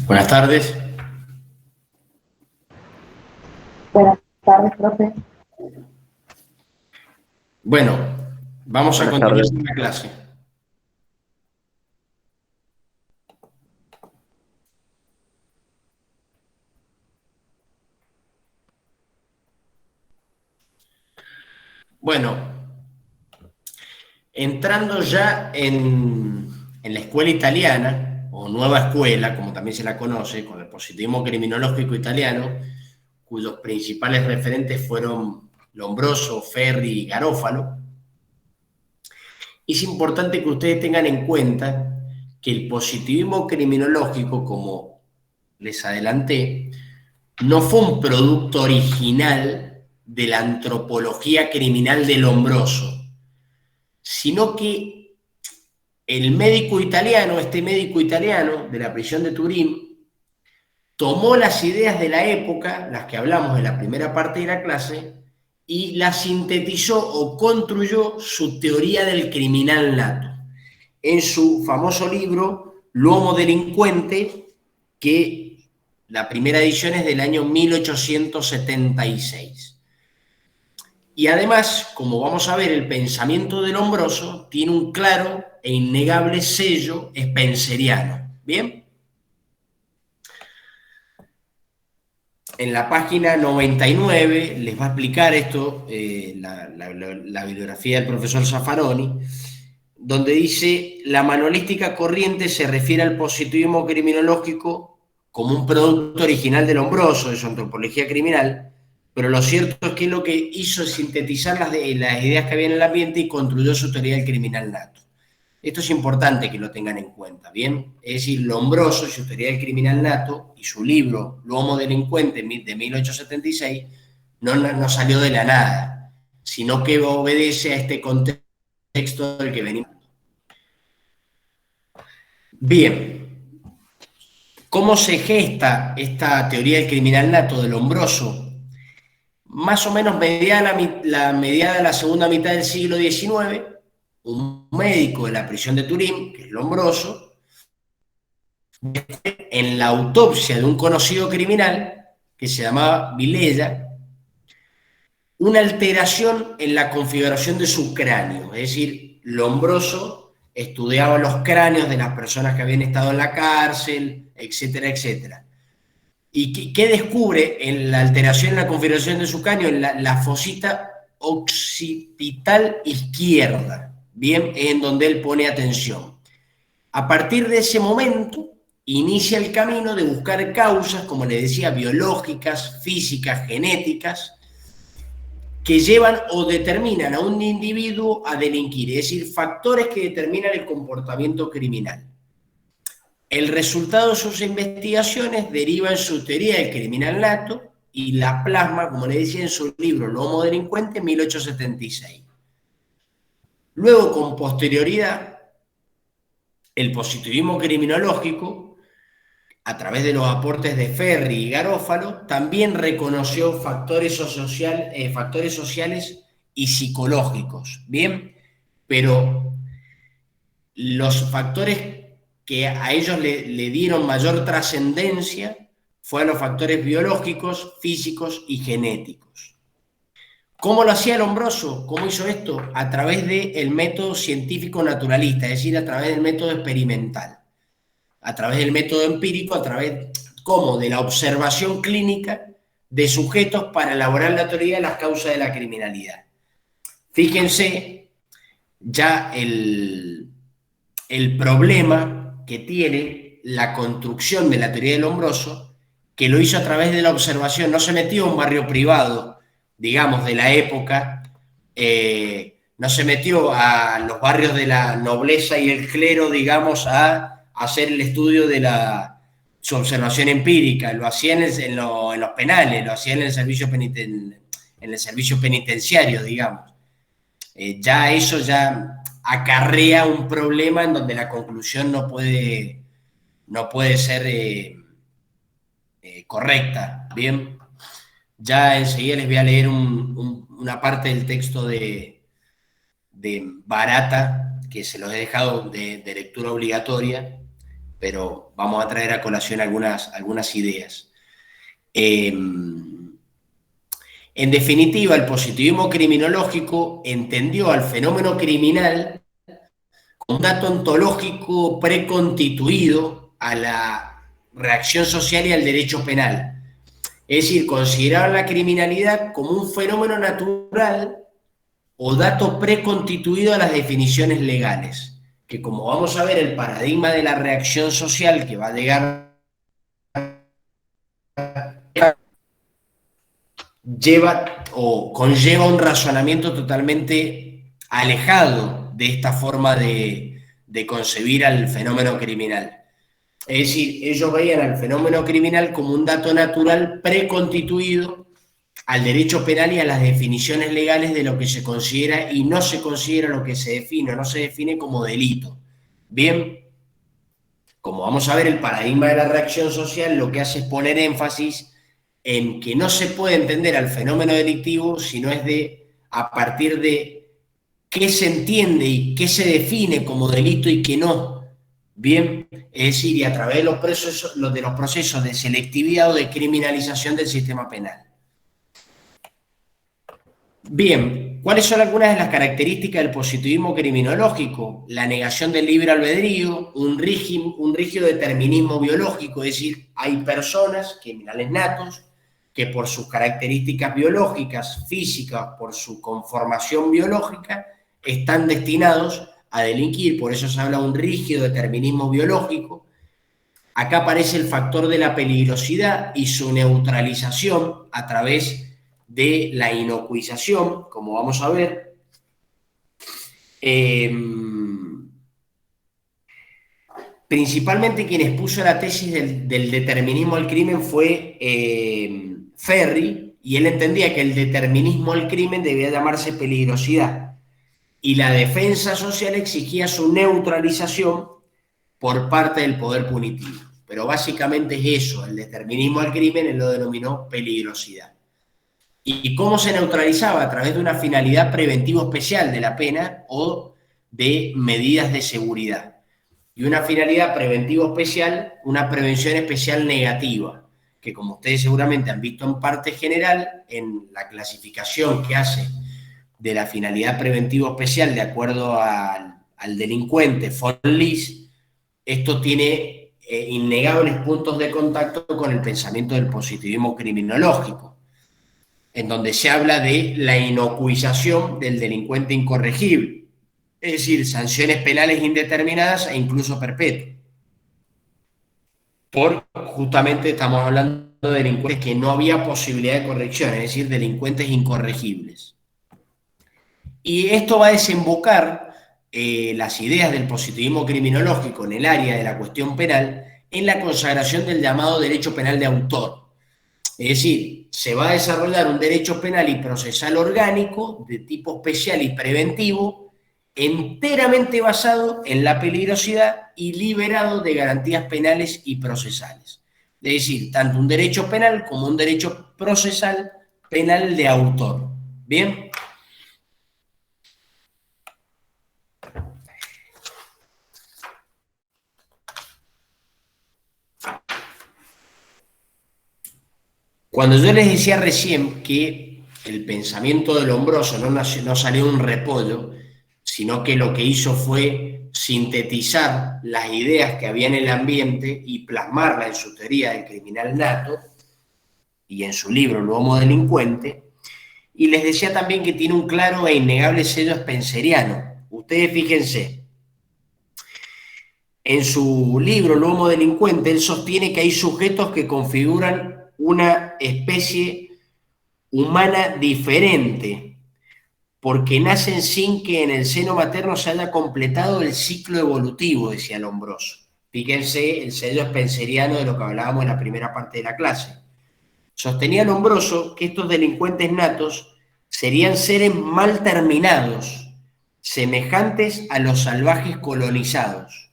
Buenas tardes. Buenas tardes, profe. Bueno, vamos a Buenas continuar tardes. con la clase. Bueno, entrando ya en la escuela italiana, o nueva escuela, como también se la conoce, con el positivismo criminológico italiano, cuyos principales referentes fueron Lombroso, Ferri y Garofalo, es importante que ustedes tengan en cuenta que el positivismo criminológico, como les adelanté, no fue un producto original de la antropología criminal de Lombroso, sino que el médico italiano, este médico italiano de la prisión de Turín, tomó las ideas de la época, las que hablamos en la primera parte de la clase, y las sintetizó o construyó su teoría del criminal nato en su famoso libro L'uomo delincuente, que la primera edición es del año 1876. Y además, como vamos a ver, el pensamiento de Lombroso tiene un claro e innegable sello spenceriano. ¿Bien? En la página 99 les va a explicar esto, la bibliografía del profesor Zaffaroni, donde dice: la manualística corriente se refiere al positivismo criminológico como un producto original de Lombroso, de su antropología criminal, pero lo cierto es que lo que hizo es sintetizar las ideas que había en el ambiente y construyó su teoría del criminal nato. Esto es importante que lo tengan en cuenta, ¿bien? Es decir, Lombroso y su teoría del criminal nato y su libro L'uomo delincuente de 1876 no salió de la nada, sino que obedece a este contexto del que venimos. Bien, ¿cómo se gesta esta teoría del criminal nato de Lombroso? Más o menos mediada la segunda mitad del siglo XIX, un médico de la prisión de Turín, que es Lombroso, en la autopsia de un conocido criminal que se llamaba Vilella, una alteración en la configuración de su cráneo. Es decir, Lombroso estudiaba los cráneos de las personas que habían estado en la cárcel, etcétera, etcétera. ¿Y qué descubre en la alteración en la configuración de su cráneo? En la fosita occipital izquierda. Bien, es en donde él pone atención. A partir de ese momento, inicia el camino de buscar causas, como le decía, biológicas, físicas, genéticas, que llevan o determinan a un individuo a delinquir, es decir, factores que determinan el comportamiento criminal. El resultado de sus investigaciones deriva en su teoría del criminal nato y la plasma, como le decía, en su libro L'uomo delincuente, en 1876. Luego, con posterioridad, el positivismo criminológico, a través de los aportes de Ferri y Garofalo, también reconoció factores sociales y psicológicos, ¿bien? Pero los factores que a ellos le dieron mayor trascendencia fueron los factores biológicos, físicos y genéticos. ¿Cómo lo hacía Lombroso? ¿Cómo hizo esto? A través del método científico naturalista, es decir, a través del método experimental, a través del método empírico, a través, ¿cómo? De la observación clínica de sujetos para elaborar la teoría de las causas de la criminalidad. Fíjense ya el problema que tiene la construcción de la teoría de Lombroso, que lo hizo a través de la observación. No se metió en un barrio privado, digamos, de la época, no se metió a los barrios de la nobleza y el clero, digamos, a hacer el estudio de su observación empírica. Lo hacía en los penales, lo hacía en el servicio penitenciario, digamos. Ya eso ya acarrea un problema en donde la conclusión no puede ser correcta, ¿bien? Ya enseguida les voy a leer una parte del texto de Barata, que se los he dejado de lectura obligatoria, pero vamos a traer a colación algunas ideas. En definitiva, el positivismo criminológico entendió al fenómeno criminal como un dato ontológico preconstituido a la reacción social y al derecho penal. Es decir, consideraban la criminalidad como un fenómeno natural o dato preconstituido a las definiciones legales, que como vamos a ver, el paradigma de la reacción social que va a llegar lleva o conlleva un razonamiento totalmente alejado de esta forma de concebir al fenómeno criminal. Es decir, ellos veían al fenómeno criminal como un dato natural preconstituido al derecho penal y a las definiciones legales de lo que se considera y no se considera, lo que se define o no se define como delito. Bien, como vamos a ver, el paradigma de la reacción social lo que hace es poner énfasis en que no se puede entender al fenómeno delictivo si no es a partir de qué se entiende y qué se define como delito y qué no. Bien, es decir, y a través de los procesos de selectividad o de criminalización del sistema penal. Bien, ¿cuáles son algunas de las características del positivismo criminológico? La negación del libre albedrío, un rígido determinismo biológico, es decir, hay personas, criminales natos, que por sus características biológicas, físicas, por su conformación biológica, están destinados a delinquir, por eso se habla de un rígido determinismo biológico. Acá aparece el factor de la peligrosidad y su neutralización a través de la inocuización, como vamos a ver. Principalmente quien expuso la tesis del determinismo al crimen fue Ferri, y él entendía que el determinismo al crimen debía llamarse peligrosidad. Y la defensa social exigía su neutralización por parte del poder punitivo. Pero básicamente es eso, el determinismo al crimen él lo denominó peligrosidad. ¿Y cómo se neutralizaba? A través de una finalidad preventivo especial de la pena o de medidas de seguridad. Y una finalidad preventivo especial, una prevención especial negativa, que como ustedes seguramente han visto en parte general, en la clasificación que hace de la finalidad preventivo especial de acuerdo al delincuente von Lis, esto tiene innegables puntos de contacto con el pensamiento del positivismo criminológico, en donde se habla de la inocuización del delincuente incorregible, es decir, sanciones penales indeterminadas e incluso perpetuas. Justamente estamos hablando de delincuentes que no había posibilidad de corrección, es decir, delincuentes incorregibles. Y esto va a desembocar las ideas del positivismo criminológico en el área de la cuestión penal en la consagración del llamado derecho penal de autor. Es decir, se va a desarrollar un derecho penal y procesal orgánico de tipo especial y preventivo, enteramente basado en la peligrosidad y liberado de garantías penales y procesales. Es decir, tanto un derecho penal como un derecho procesal penal de autor. ¿Bien? Cuando yo les decía recién que el pensamiento de Lombroso no salió de un repollo, sino que lo que hizo fue sintetizar las ideas que había en el ambiente y plasmarlas en su teoría del criminal nato y en su libro El Homo Delincuente, y les decía también que tiene un claro e innegable sello spenceriano. Ustedes fíjense, en su libro El Homo Delincuente, él sostiene que hay sujetos que configuran una especie humana diferente, porque nacen sin que en el seno materno se haya completado el ciclo evolutivo, decía Lombroso. Fíjense el sello spenceriano de lo que hablábamos en la primera parte de la clase. Sostenía Lombroso que estos delincuentes natos serían seres mal terminados, semejantes a los salvajes colonizados,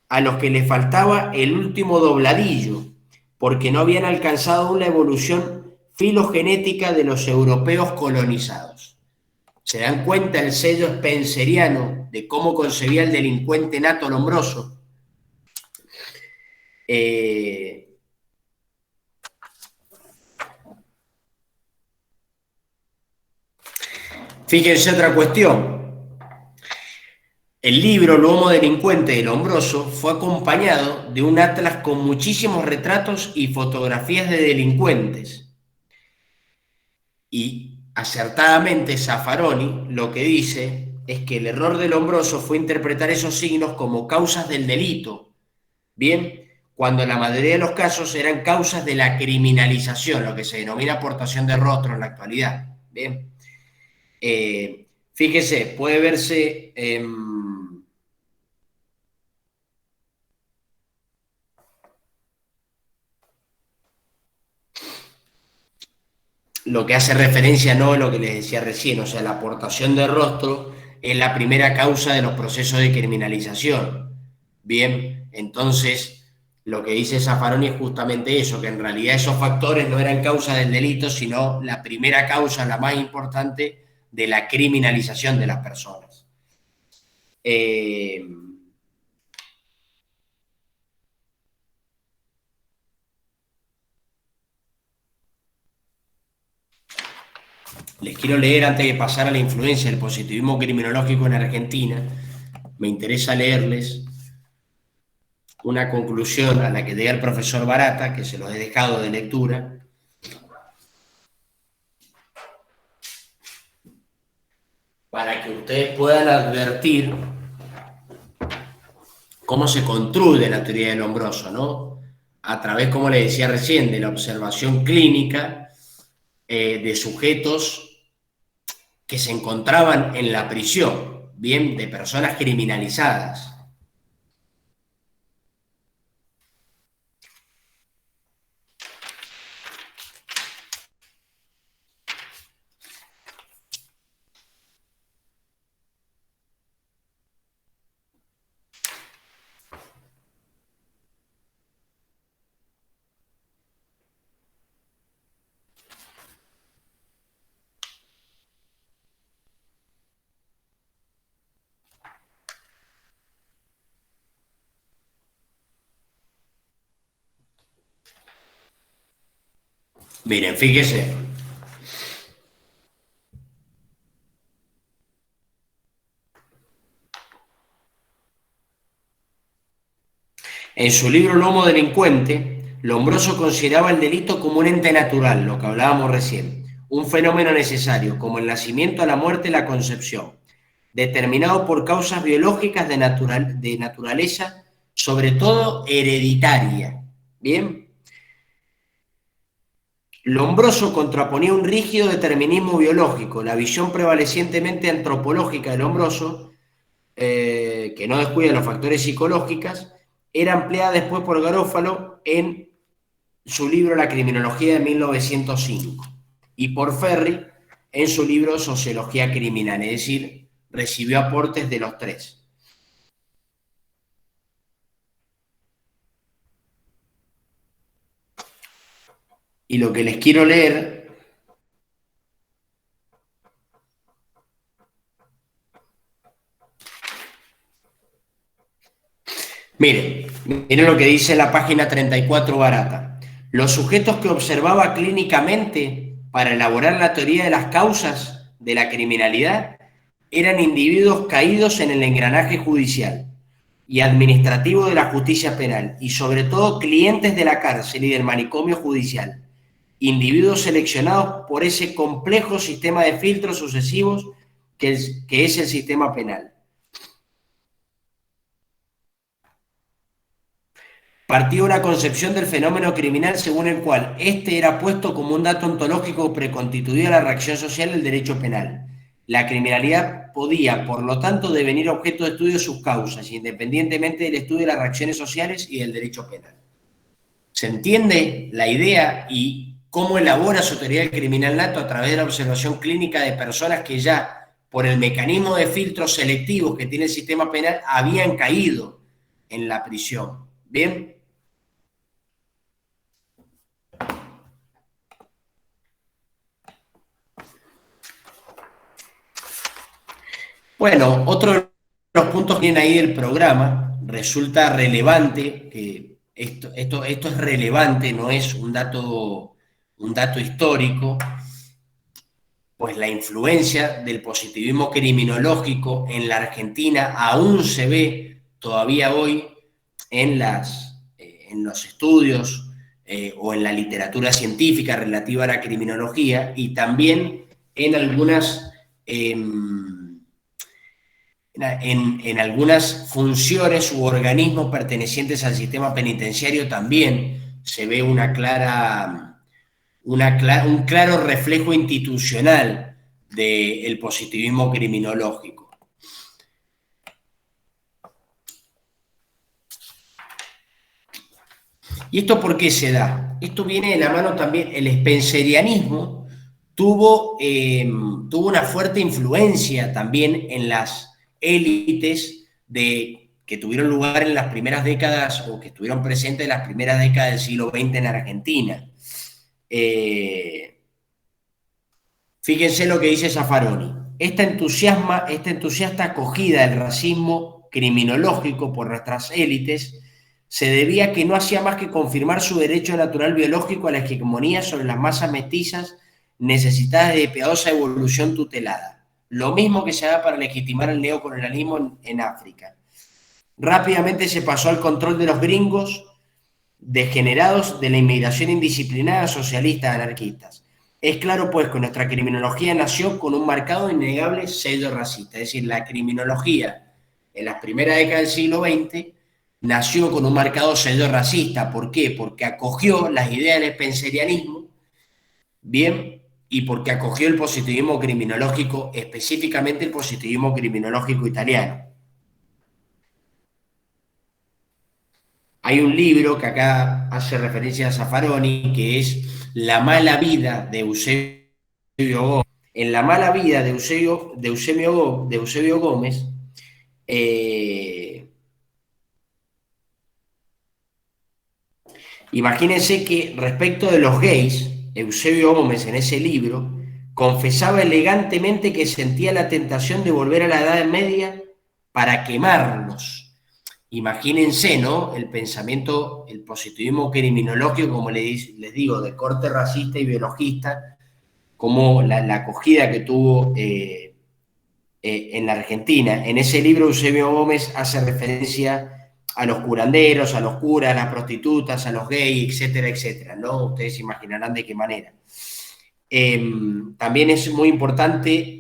a los que les faltaba el último dobladillo, porque no habían alcanzado aún la evolución filogenética de los europeos colonizados. ¿Se dan cuenta el sello spenceriano de cómo concebía el delincuente nato Lombroso? Fíjense otra cuestión. El libro Lomo Delincuente de Lombroso fue acompañado de un atlas con muchísimos retratos y fotografías de delincuentes. Y acertadamente Zaffaroni lo que dice es que el error de Lombroso fue interpretar esos signos como causas del delito, bien, cuando en la mayoría de los casos eran causas de la criminalización, lo que se denomina aportación de rostro en la actualidad, bien. Fíjese, puede verse lo que hace referencia, ¿no?, lo que les decía recién, o sea, la aportación de rostro es la primera causa de los procesos de criminalización. Bien, entonces lo que dice Zaffaroni es justamente eso, que en realidad esos factores no eran causa del delito, sino la primera causa, la más importante, de la criminalización de las personas. Les quiero leer, antes de pasar a la influencia del positivismo criminológico en Argentina, me interesa leerles una conclusión a la que llega el profesor Barata, que se los he dejado de lectura, para que ustedes puedan advertir cómo se construye la teoría del Lombroso, ¿no? A través, como les decía recién, de la observación clínica de sujetos que se encontraban en la prisión, bien, de personas criminalizadas. Miren, fíjese. En su libro Lomo Delincuente, Lombroso consideraba el delito como un ente natural, lo que hablábamos recién, un fenómeno necesario, como el nacimiento, la muerte y la concepción, determinado por causas biológicas de naturaleza, sobre todo hereditaria. ¿Bien? Lombroso contraponía un rígido determinismo biológico, la visión prevalecientemente antropológica de Lombroso, que no descuida los factores psicológicos, era empleada después por Garófalo en su libro La Criminología de 1905 y por Ferri en su libro Sociología Criminal, es decir, recibió aportes de los tres. Y lo que les quiero leer miren lo que dice la página 34 Barata. Los sujetos que observaba clínicamente para elaborar la teoría de las causas de la criminalidad eran individuos caídos en el engranaje judicial y administrativo de la justicia penal y sobre todo clientes de la cárcel y del manicomio judicial, individuos seleccionados por ese complejo sistema de filtros sucesivos que es el sistema penal. Partió una concepción del fenómeno criminal según el cual este era puesto como un dato ontológico preconstituido a la reacción social del derecho penal. La criminalidad podía, por lo tanto, devenir objeto de estudio de sus causas, independientemente del estudio de las reacciones sociales y del derecho penal. ¿Se entiende la idea y cómo elabora su teoría del criminal nato a través de la observación clínica de personas que ya, por el mecanismo de filtros selectivos que tiene el sistema penal, habían caído en la prisión? ¿Bien? Bueno, otro de los puntos que viene ahí del programa resulta relevante, que esto es relevante, no es un dato histórico, pues la influencia del positivismo criminológico en la Argentina aún se ve todavía hoy en los estudios o en la literatura científica relativa a la criminología, y también en algunas funciones u organismos pertenecientes al sistema penitenciario también se ve un claro reflejo institucional del positivismo criminológico. ¿Y esto por qué se da? Esto viene de la mano también, el spencerianismo tuvo una fuerte influencia también en las élites que tuvieron lugar en las primeras décadas, o que estuvieron presentes en las primeras décadas del siglo XX en Argentina. Fíjense lo que dice Zaffaroni. Esta entusiasta acogida del racismo criminológico por nuestras élites se debía a que no hacía más que confirmar su derecho natural biológico a la hegemonía sobre las masas mestizas necesitadas de piadosa evolución tutelada. Lo mismo que se da para legitimar el neocolonialismo en África. Rápidamente se pasó al control de los gringos degenerados de la inmigración indisciplinada socialistas anarquistas. Es claro, pues, que nuestra criminología nació con un marcado e innegable sello racista. Es decir, la criminología en las primeras décadas del siglo XX nació con un marcado sello racista. ¿Por qué? Porque acogió las ideas del spencerianismo, bien, y porque acogió el positivismo criminológico, específicamente el positivismo criminológico italiano. Hay un libro que acá hace referencia a Zaffaroni, que es La mala vida de Eusebio Gómez. En La mala vida de Eusebio Gómez, imagínense que respecto de los gays, Eusebio Gómez en ese libro confesaba elegantemente que sentía la tentación de volver a la Edad Media para quemarlos. Imagínense, ¿no? El pensamiento, el positivismo criminológico, como les digo, de corte racista y biologista, como la acogida que tuvo en la Argentina. En ese libro Eusebio Gómez hace referencia a los curanderos, a los curas, a las prostitutas, a los gays, etcétera, etcétera, ¿no? Ustedes imaginarán de qué manera. También es muy importante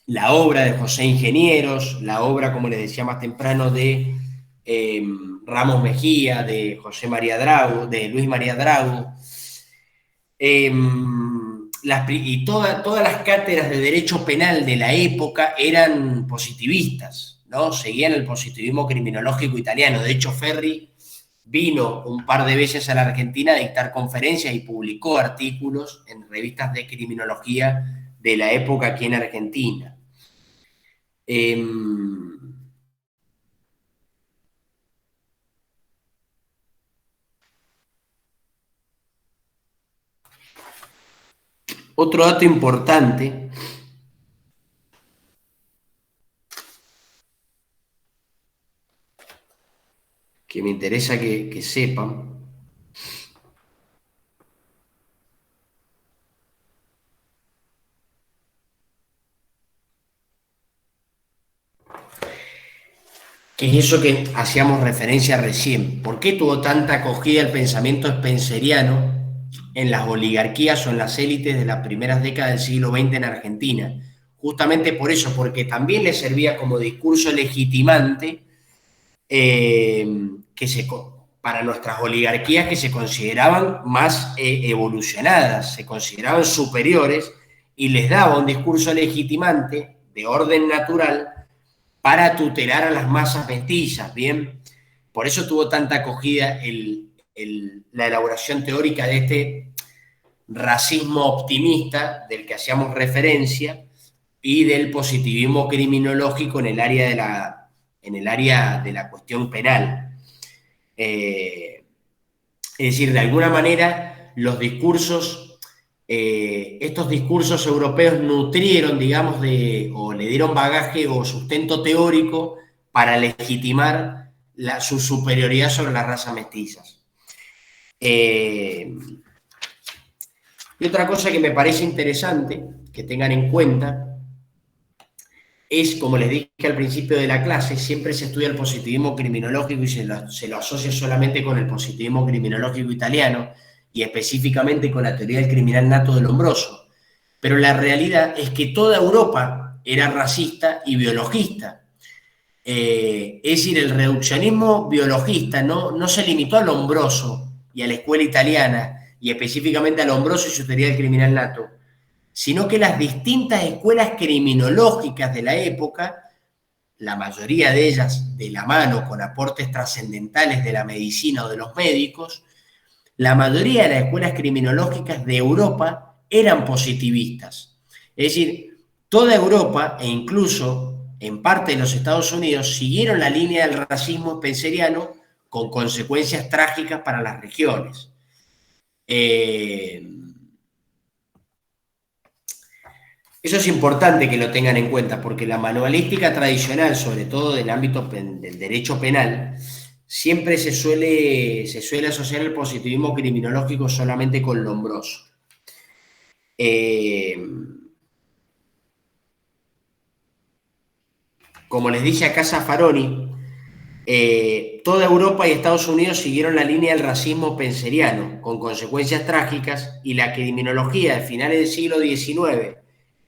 la obra de José Ingenieros, la obra, como les decía más temprano, de Ramos Mejía, de José María Drago, de Luis María Drago, y todas las cátedras de derecho penal de la época eran positivistas, ¿no? Seguían el positivismo criminológico italiano. De hecho, Ferri vino un par de veces a la Argentina a dictar conferencias y publicó artículos en revistas de criminología de la época aquí en Argentina. Otro dato importante que me interesa que sepan que es eso que hacíamos referencia recién. ¿Por qué tuvo tanta acogida el pensamiento spenceriano en las oligarquías o en las élites de las primeras décadas del siglo XX en Argentina? Justamente por eso, porque también le servía como discurso legitimante para nuestras oligarquías, que se consideraban más evolucionadas, se consideraban superiores, y les daba un discurso legitimante de orden natural para tutelar a las masas mestizas, ¿bien? Por eso tuvo tanta acogida la elaboración teórica de este racismo optimista del que hacíamos referencia y del positivismo criminológico en el área de la cuestión penal. Es decir, de alguna manera, los discursos, estos discursos europeos nutrieron, digamos, o le dieron bagaje o sustento teórico para legitimar su superioridad sobre las razas mestizas. Y otra cosa que me parece interesante que tengan en cuenta es, como les dije al principio de la clase, siempre se estudia el positivismo criminológico y se lo asocia solamente con el positivismo criminológico italiano y específicamente con la teoría del criminal nato de Lombroso. Pero la realidad es que toda Europa era racista y biologista. Es decir, el reduccionismo biologista no se limitó a Lombroso y a la escuela italiana, y específicamente a Lombroso y su teoría del criminal nato, sino que las distintas escuelas criminológicas de la época, la mayoría de ellas de la mano con aportes trascendentales de la medicina o de los médicos, la mayoría de las escuelas criminológicas de Europa eran positivistas. Es decir, toda Europa, e incluso en parte de los Estados Unidos, siguieron la línea del racismo spenceriano con consecuencias trágicas para las regiones. Eso es importante que lo tengan en cuenta, porque la manualística tradicional, sobre todo del ámbito del derecho penal, siempre se suele asociar el positivismo criminológico solamente con Lombroso. Como les dije acá Zaffaroni, toda Europa y Estados Unidos siguieron la línea del racismo spenceriano, con consecuencias trágicas, y la criminología de finales del siglo XIX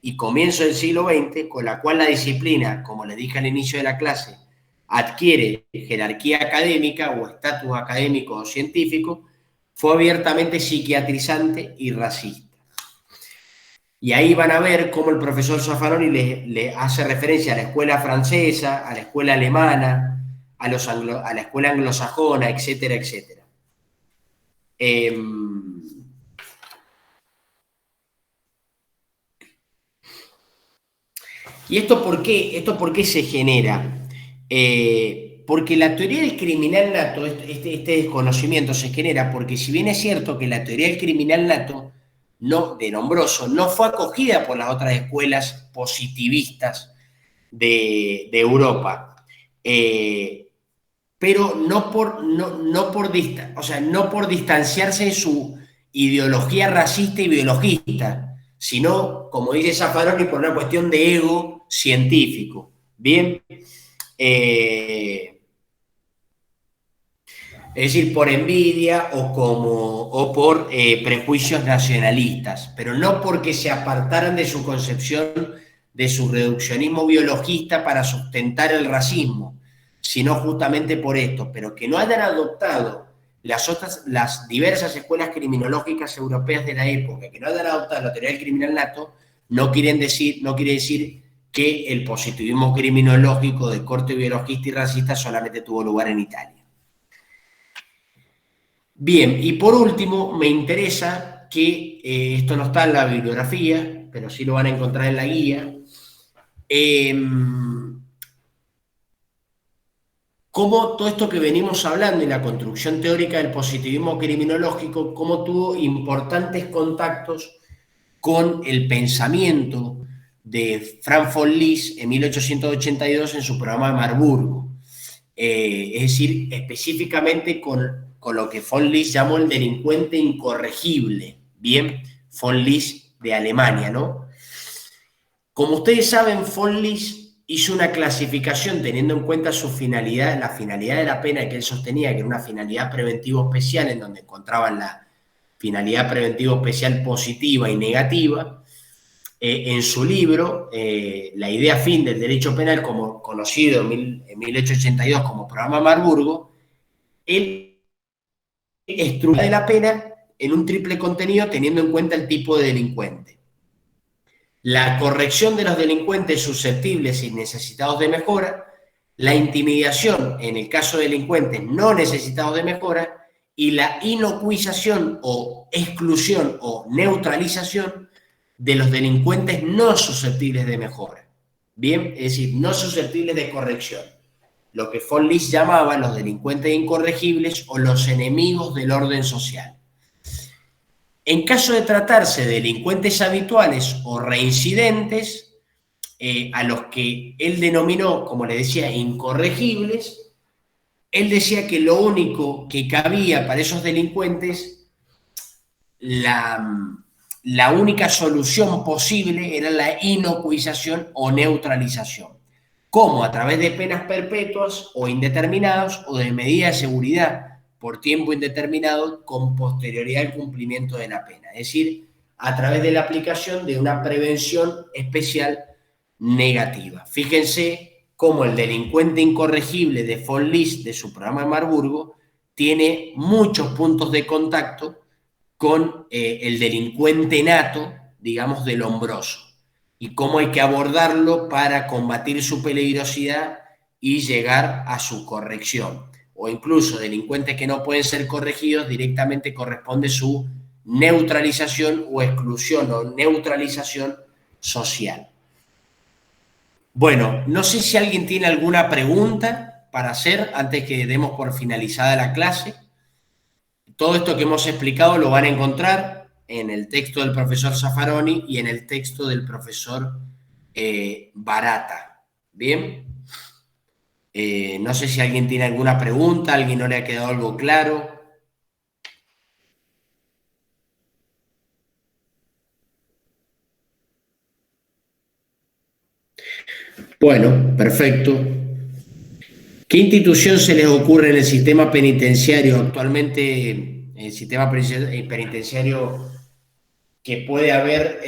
y comienzo del siglo XX, con la cual la disciplina, como les dije al inicio de la clase, adquiere jerarquía académica o estatus académico o científico, fue abiertamente psiquiatrizante y racista. Y ahí van a ver cómo el profesor Zaffaroni le hace referencia a la escuela francesa, a la escuela alemana, a la escuela anglosajona, etcétera, etcétera. ¿Y esto por qué? ¿Esto por qué se genera? Porque la teoría del criminal nato, este desconocimiento se genera porque, si bien es cierto que la teoría del criminal nato de Lombroso no fue acogida por las otras escuelas positivistas de Europa, pero no por distanciarse de su ideología racista y biologista, sino, como dice Zaffaroni, por una cuestión de ego científico. Bien, es decir, por envidia o por prejuicios nacionalistas, pero no porque se apartaran de su concepción, de su reduccionismo biologista para sustentar el racismo, sino justamente por esto, pero que no hayan adoptado las diversas escuelas criminológicas europeas de la época, que no hayan adoptado la teoría del criminal nato, no quiere decir que el positivismo criminológico de corte biologista y racista solamente tuvo lugar en Italia. Bien, y por último, me interesa que, esto no está en la bibliografía, pero sí lo van a encontrar en la guía, cómo todo esto que venimos hablando y la construcción teórica del positivismo criminológico, cómo tuvo importantes contactos con el pensamiento de Frank von Lis en 1882 en su programa de Marburgo. Es decir, específicamente con lo que von Lis llamó el delincuente incorregible. Bien, von Lis de Alemania, ¿no? Como ustedes saben, von Lis hizo una clasificación teniendo en cuenta su finalidad, la finalidad de la pena que él sostenía, que era una finalidad preventivo especial, en donde encontraban la finalidad preventivo especial positiva y negativa. En su libro, La idea fin del derecho penal, como conocido en 1882 como programa Marburgo, él estructura de la pena en un triple contenido teniendo en cuenta el tipo de delincuente: la corrección de los delincuentes susceptibles y necesitados de mejora, la intimidación en el caso de delincuentes no necesitados de mejora, y la inocuización o exclusión o neutralización de los delincuentes no susceptibles de mejora. Bien, es decir, no susceptibles de corrección. Lo que von Lis llamaba los delincuentes incorregibles o los enemigos del orden social. En caso de tratarse de delincuentes habituales o reincidentes, a los que él denominó, como le decía, incorregibles, él decía que lo único que cabía para esos delincuentes, la única solución posible era la inocuización o neutralización. ¿Cómo? A través de penas perpetuas o indeterminadas o de medidas de seguridad por tiempo indeterminado con posterioridad al cumplimiento de la pena. Es decir, a través de la aplicación de una prevención especial negativa. Fíjense cómo el delincuente incorregible de von List, de su programa de Marburgo, tiene muchos puntos de contacto con el delincuente nato, digamos, del Lombroso, y cómo hay que abordarlo para combatir su peligrosidad y llegar a su corrección. O incluso delincuentes que no pueden ser corregidos, directamente corresponde su neutralización o exclusión o neutralización social. Bueno, no sé si alguien tiene alguna pregunta para hacer antes que demos por finalizada la clase. Todo esto que hemos explicado lo van a encontrar en el texto del profesor Zaffaroni y en el texto del profesor Barata. ¿Bien? No sé si alguien tiene alguna pregunta, a alguien no le ha quedado algo claro. Bueno, perfecto. ¿Qué institución se les ocurre en el sistema penitenciario actualmente, en el sistema penitenciario que puede haber,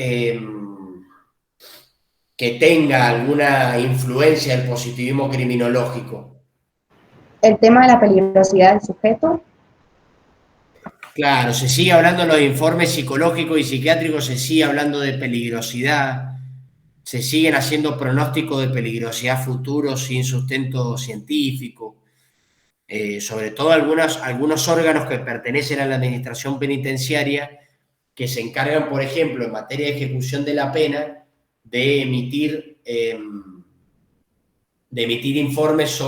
que tenga alguna influencia del positivismo criminológico? El tema de la peligrosidad del sujeto. Claro, se sigue hablando en los informes psicológicos y psiquiátricos, se sigue hablando de peligrosidad, se siguen haciendo pronósticos de peligrosidad futuro sin sustento científico. Sobre todo algunos órganos que pertenecen a la administración penitenciaria que se encargan, por ejemplo, en materia de ejecución de la pena, de emitir informes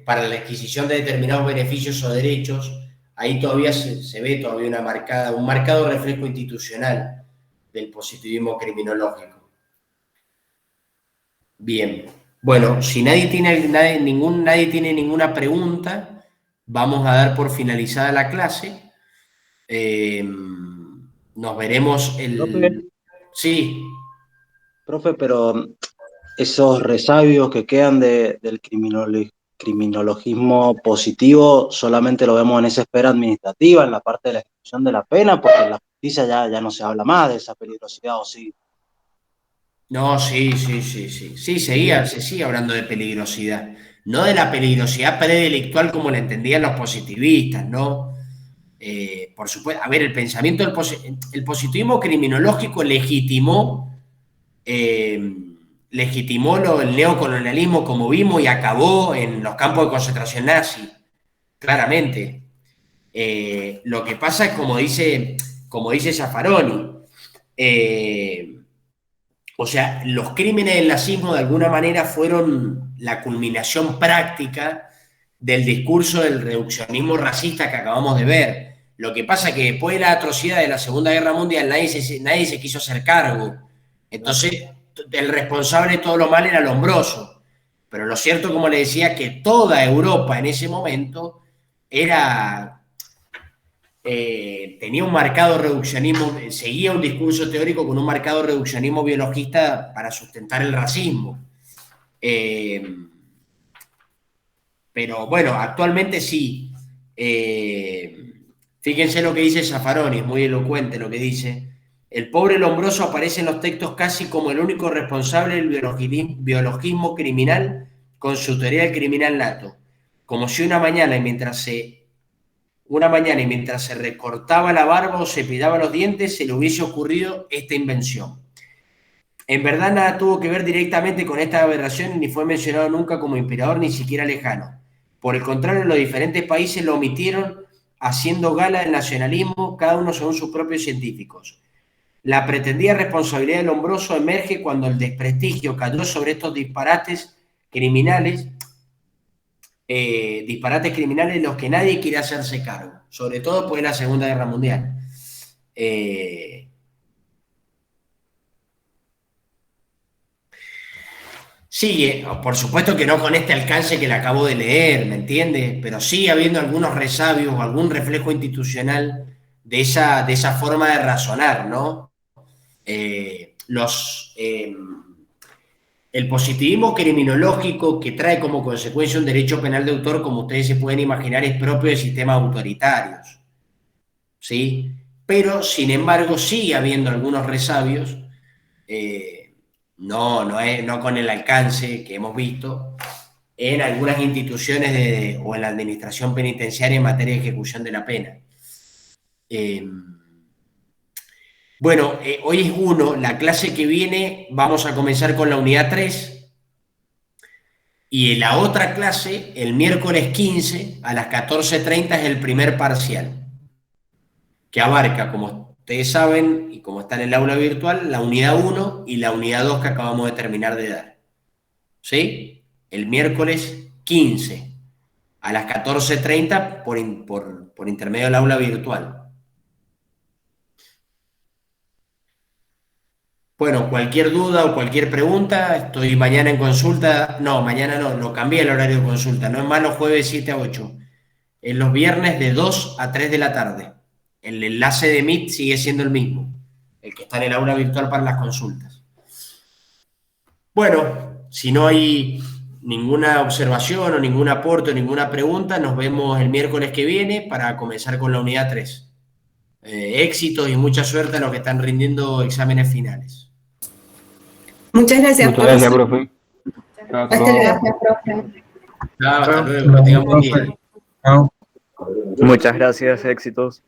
para la adquisición de determinados beneficios o derechos. Ahí todavía se ve todavía un marcado reflejo institucional del positivismo criminológico. Bien. Bueno, si nadie tiene ninguna pregunta, vamos a dar por finalizada la clase. Nos veremos Profe, Sí. profe, pero esos resabios que quedan del criminologismo positivo solamente lo vemos en esa esfera administrativa, en la parte de la ejecución de la pena, porque en la justicia ya no se habla más de esa peligrosidad, ¿o sí? No, sí. Sí, se sigue hablando de peligrosidad. No de la peligrosidad predelictual como la entendían los positivistas, ¿no? Por supuesto, a ver, el pensamiento el positivismo criminológico legitimó el neocolonialismo como vimos y acabó en los campos de concentración nazi, claramente. Lo que pasa es como dice Zaffaroni, o sea, los crímenes del nazismo de alguna manera fueron la culminación práctica del discurso del reduccionismo racista que acabamos de ver. Lo que pasa es que después de la atrocidad de la Segunda Guerra Mundial nadie se quiso hacer cargo. Entonces, el responsable de todo lo mal era Lombroso. Pero lo cierto, como le decía, que toda Europa en ese momento tenía un marcado reduccionismo, seguía un discurso teórico con un marcado reduccionismo biologista para sustentar el racismo. Pero bueno, actualmente sí. Fíjense lo que dice Zaffaroni, es muy elocuente lo que dice. El pobre Lombroso aparece en los textos casi como el único responsable del biologismo criminal con su teoría del criminal nato. Como si una mañana y mientras se recortaba la barba o se cepillaba los dientes se le hubiese ocurrido esta invención. En verdad nada tuvo que ver directamente con esta aberración y ni fue mencionado nunca como inspirador ni siquiera lejano. Por el contrario, los diferentes países lo omitieron haciendo gala del nacionalismo, cada uno según sus propios científicos. La pretendida responsabilidad del Lombroso emerge cuando el desprestigio cayó sobre estos disparates criminales de los que nadie quiere hacerse cargo, sobre todo después de la Segunda Guerra Mundial. Sigue, por supuesto que no con este alcance que le acabo de leer, ¿me entiende? Pero sigue habiendo algunos resabios o algún reflejo institucional de esa forma de razonar, ¿no? El positivismo criminológico que trae como consecuencia un derecho penal de autor, como ustedes se pueden imaginar, es propio de sistemas autoritarios, ¿sí? Pero, sin embargo, sigue habiendo algunos resabios, no con el alcance que hemos visto en algunas instituciones o en la administración penitenciaria en materia de ejecución de la pena. Bueno, hoy es 1, la clase que viene vamos a comenzar con la unidad 3 y en la otra clase, el miércoles 15 a las 14:30 es el primer parcial, que abarca, como ustedes saben y como está en el aula virtual, la unidad 1 y la unidad 2 que acabamos de terminar de dar. ¿Sí? El miércoles 15 a las 14:30 por intermedio del aula virtual. Bueno, cualquier duda o cualquier pregunta, estoy mañana en consulta. No, mañana no, lo cambié el horario de consulta. No es más los jueves 7 a 8. Es los viernes de 2 a 3 de la tarde. El enlace de Meet sigue siendo el mismo, el que está en el aula virtual para las consultas. Bueno, si no hay ninguna observación o ningún aporte o ninguna pregunta, nos vemos el miércoles que viene para comenzar con la unidad 3. Éxitos y mucha suerte a los que están rindiendo exámenes finales. Muchas gracias, Muchas gracias, profe. Hasta luego. Gracias, profe. Hasta luego, que tengan buen día. Chao. Muchas gracias, éxitos.